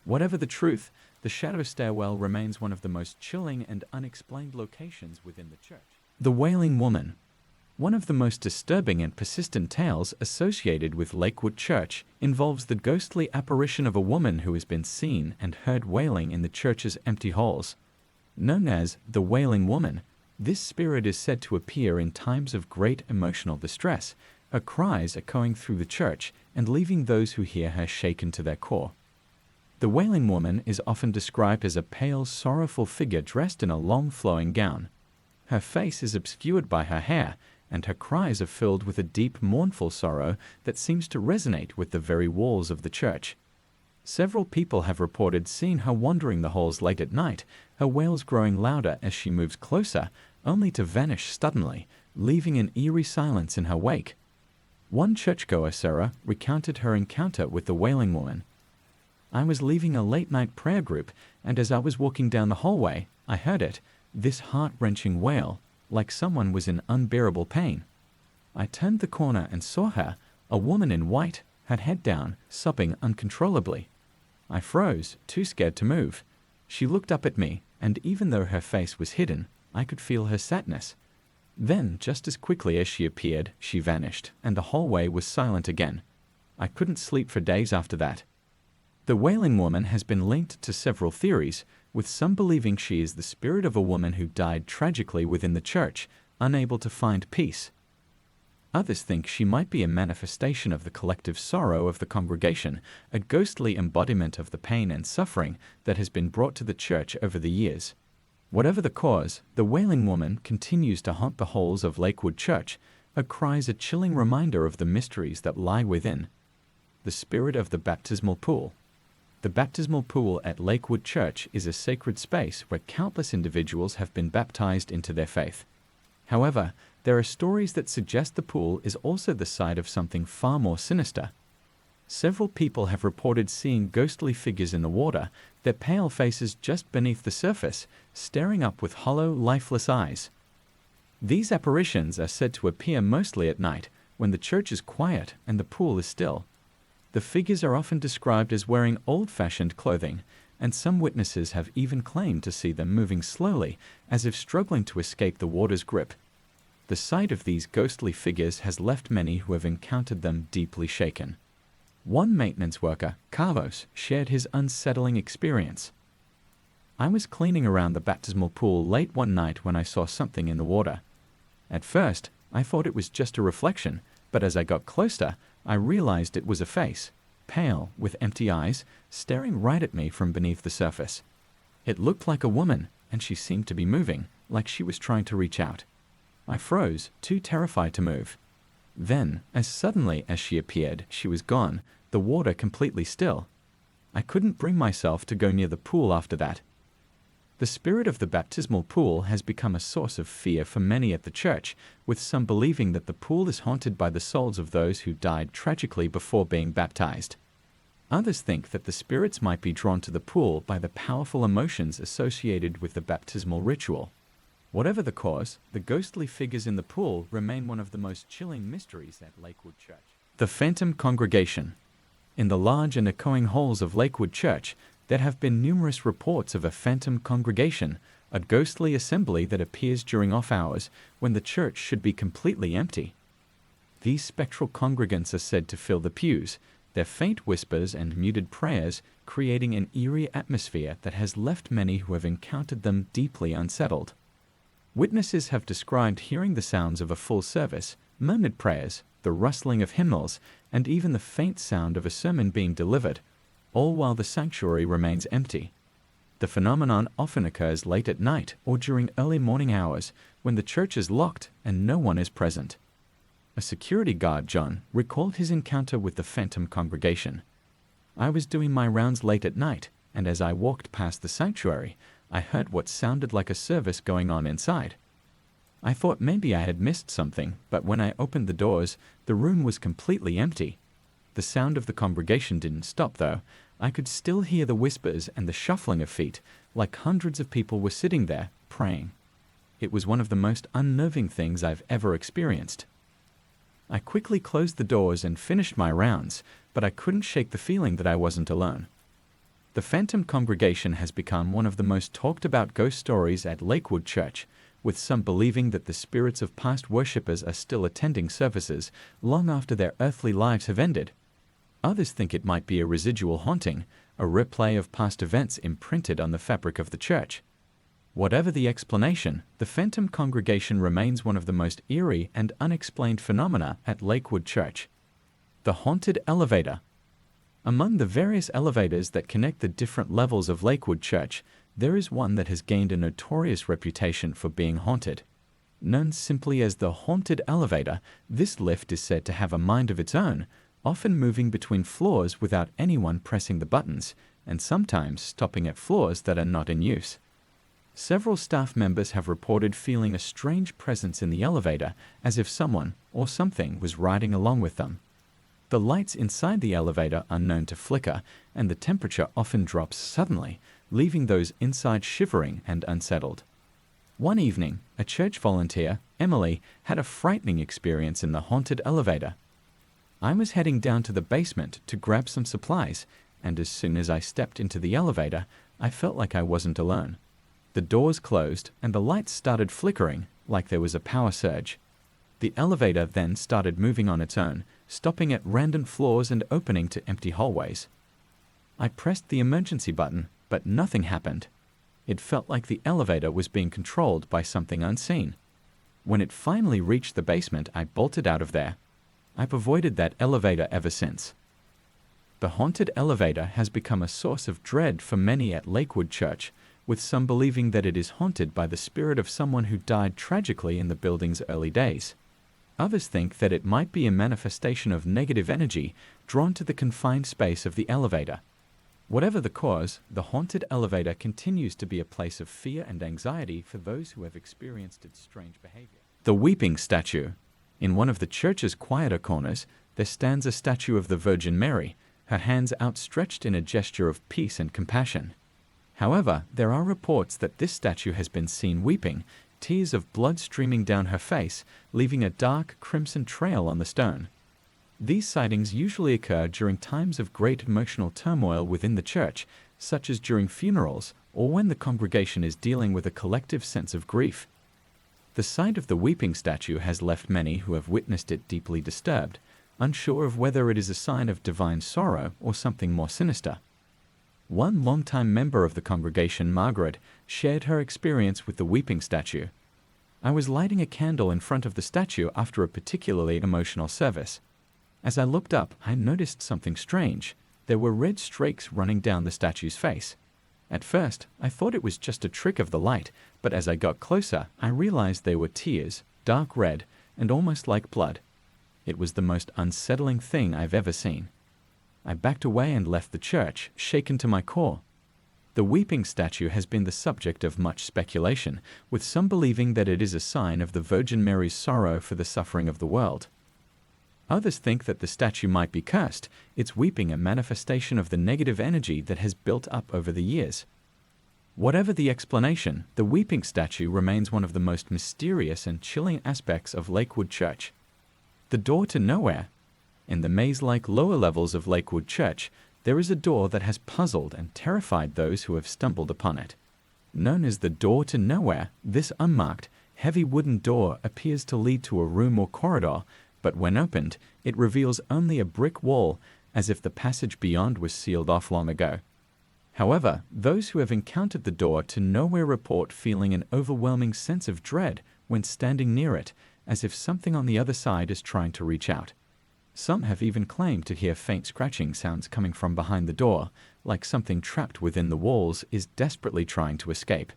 Whatever the truth, the shadow stairwell remains one of the most chilling and unexplained locations within the church. The Wailing Woman. One of the most disturbing and persistent tales associated with Lakewood Church involves the ghostly apparition of a woman who has been seen and heard wailing in the church's empty halls. Known as the Wailing Woman, this spirit is said to appear in times of great emotional distress, her cries echoing through the church and leaving those who hear her shaken to their core. The Wailing Woman is often described as a pale, sorrowful figure dressed in a long flowing gown. Her face is obscured by her hair, and her cries are filled with a deep, mournful sorrow that seems to resonate with the very walls of the church. Several people have reported seeing her wandering the halls late at night, her wails growing louder as she moves closer, only to vanish suddenly, leaving an eerie silence in her wake. One churchgoer, Sarah, recounted her encounter with the Wailing Woman. "I was leaving a late-night prayer group, and as I was walking down the hallway, I heard it, this heart-wrenching wail, like someone was in unbearable pain. I turned the corner and saw her, a woman in white, her head down, sobbing uncontrollably. I froze, too scared to move. She looked up at me, and even though her face was hidden, I could feel her sadness. Then, just as quickly as she appeared, she vanished, and the hallway was silent again. I couldn't sleep for days after that." The Wailing Woman has been linked to several theories, with some believing she is the spirit of a woman who died tragically within the church, unable to find peace. Others think she might be a manifestation of the collective sorrow of the congregation, a ghostly embodiment of the pain and suffering that has been brought to the church over the years. Whatever the cause, the wailing woman continues to haunt the halls of Lakewood Church. Her cries a chilling reminder of the mysteries that lie within. The spirit of the baptismal pool. The baptismal pool at Lakewood Church is a sacred space where countless individuals have been baptized into their faith. However, there are stories that suggest the pool is also the site of something far more sinister. Several people have reported seeing ghostly figures in the water, their pale faces just beneath the surface, staring up with hollow, lifeless eyes. These apparitions are said to appear mostly at night, when the church is quiet and the pool is still. The figures are often described as wearing old-fashioned clothing, and some witnesses have even claimed to see them moving slowly, as if struggling to escape the water's grip. The sight of these ghostly figures has left many who have encountered them deeply shaken. One maintenance worker, Carlos, shared his unsettling experience. I was cleaning around the baptismal pool late one night when I saw something in the water. At first, I thought it was just a reflection, but as I got closer, I realized it was a face, pale, with empty eyes, staring right at me from beneath the surface. It looked like a woman, and she seemed to be moving, like she was trying to reach out. I froze, too terrified to move. Then, as suddenly as she appeared, she was gone, the water completely still. I couldn't bring myself to go near the pool after that. The spirit of the baptismal pool has become a source of fear for many at the church, with some believing that the pool is haunted by the souls of those who died tragically before being baptized. Others think that the spirits might be drawn to the pool by the powerful emotions associated with the baptismal ritual. Whatever the cause, the ghostly figures in the pool remain one of the most chilling mysteries at Lakewood Church. The Phantom Congregation. In the large and echoing halls of Lakewood Church, there have been numerous reports of a phantom congregation, a ghostly assembly that appears during off hours when the church should be completely empty. These spectral congregants are said to fill the pews, their faint whispers and muted prayers creating an eerie atmosphere that has left many who have encountered them deeply unsettled. Witnesses have described hearing the sounds of a full service, murmured prayers, the rustling of hymnals, and even the faint sound of a sermon being delivered, all while the sanctuary remains empty. The phenomenon often occurs late at night or during early morning hours when the church is locked and no one is present. A security guard, John, recalled his encounter with the phantom congregation. I was doing my rounds late at night, and as I walked past the sanctuary, I heard what sounded like a service going on inside. I thought maybe I had missed something, but when I opened the doors, the room was completely empty. The sound of the congregation didn't stop, though. I could still hear the whispers and the shuffling of feet, like hundreds of people were sitting there, praying. It was one of the most unnerving things I've ever experienced. I quickly closed the doors and finished my rounds, but I couldn't shake the feeling that I wasn't alone. The Phantom Congregation has become one of the most talked about ghost stories at Lakewood Church, with some believing that the spirits of past worshippers are still attending services long after their earthly lives have ended. Others think it might be a residual haunting, a replay of past events imprinted on the fabric of the church. Whatever the explanation, the Phantom Congregation remains one of the most eerie and unexplained phenomena at Lakewood Church. The haunted elevator. Among the various elevators that connect the different levels of Lakewood Church, there is one that has gained a notorious reputation for being haunted. Known simply as the haunted elevator, this lift is said to have a mind of its own, often moving between floors without anyone pressing the buttons, and sometimes stopping at floors that are not in use. Several staff members have reported feeling a strange presence in the elevator, as if someone or something was riding along with them. The lights inside the elevator are known to flicker, and the temperature often drops suddenly, leaving those inside shivering and unsettled. One evening, a church volunteer, Emily, had a frightening experience in the haunted elevator. I was heading down to the basement to grab some supplies, and as soon as I stepped into the elevator, I felt like I wasn't alone. The doors closed, and the lights started flickering, like there was a power surge. The elevator then started moving on its own, stopping at random floors and opening to empty hallways. I pressed the emergency button, but nothing happened. It felt like the elevator was being controlled by something unseen. When it finally reached the basement, I bolted out of there. I've avoided that elevator ever since. The haunted elevator has become a source of dread for many at Lakewood Church, with some believing that it is haunted by the spirit of someone who died tragically in the building's early days. Others think that it might be a manifestation of negative energy drawn to the confined space of the elevator. Whatever the cause, the haunted elevator continues to be a place of fear and anxiety for those who have experienced its strange behavior. The weeping statue. In one of the church's quieter corners, there stands a statue of the Virgin Mary, her hands outstretched in a gesture of peace and compassion. However, there are reports that this statue has been seen weeping, tears of blood streaming down her face, leaving a dark crimson trail on the stone. These sightings usually occur during times of great emotional turmoil within the church, such as during funerals or when the congregation is dealing with a collective sense of grief. The sight of the weeping statue has left many who have witnessed it deeply disturbed, unsure of whether it is a sign of divine sorrow or something more sinister. One longtime member of the congregation, Margaret, shared her experience with the weeping statue. I was lighting a candle in front of the statue after a particularly emotional service. As I looked up, I noticed something strange. There were red streaks running down the statue's face. At first, I thought it was just a trick of the light, but as I got closer, I realized they were tears, dark red, and almost like blood. It was the most unsettling thing I've ever seen. I backed away and left the church, shaken to my core. The weeping statue has been the subject of much speculation, with some believing that it is a sign of the Virgin Mary's sorrow for the suffering of the world. Others think that the statue might be cursed, its weeping a manifestation of the negative energy that has built up over the years. Whatever the explanation, the weeping statue remains one of the most mysterious and chilling aspects of Lakewood Church. The door to nowhere. In the maze-like lower levels of Lakewood Church, there is a door that has puzzled and terrified those who have stumbled upon it. Known as the door to nowhere, this unmarked, heavy wooden door appears to lead to a room or corridor, but when opened, it reveals only a brick wall, as if the passage beyond was sealed off long ago. However, those who have encountered the door to nowhere report feeling an overwhelming sense of dread when standing near it, as if something on the other side is trying to reach out. Some have even claimed to hear faint scratching sounds coming from behind the door, like something trapped within the walls is desperately trying to escape.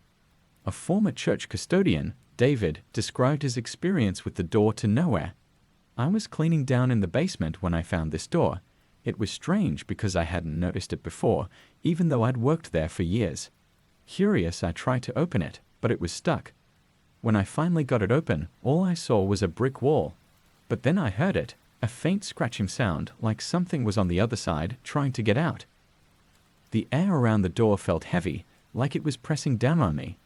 A former church custodian, David, described his experience with the door to nowhere. I was cleaning down in the basement when I found this door. It was strange because I hadn't noticed it before, even though I'd worked there for years. Curious, I tried to open it, but it was stuck. When I finally got it open, all I saw was a brick wall. But then I heard it, a faint scratching sound, like something was on the other side, trying to get out. The air around the door felt heavy, like it was pressing down on me.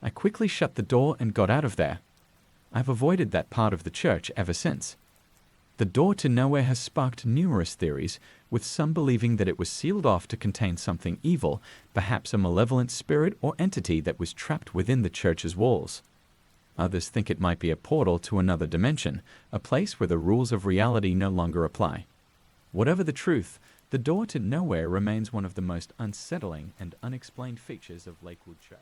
I quickly shut the door and got out of there. I've avoided that part of the church ever since. The door to nowhere has sparked numerous theories, with some believing that it was sealed off to contain something evil, perhaps a malevolent spirit or entity that was trapped within the church's walls. Others think it might be a portal to another dimension, a place where the rules of reality no longer apply. Whatever the truth, the door to nowhere remains one of the most unsettling and unexplained features of Lakewood Church.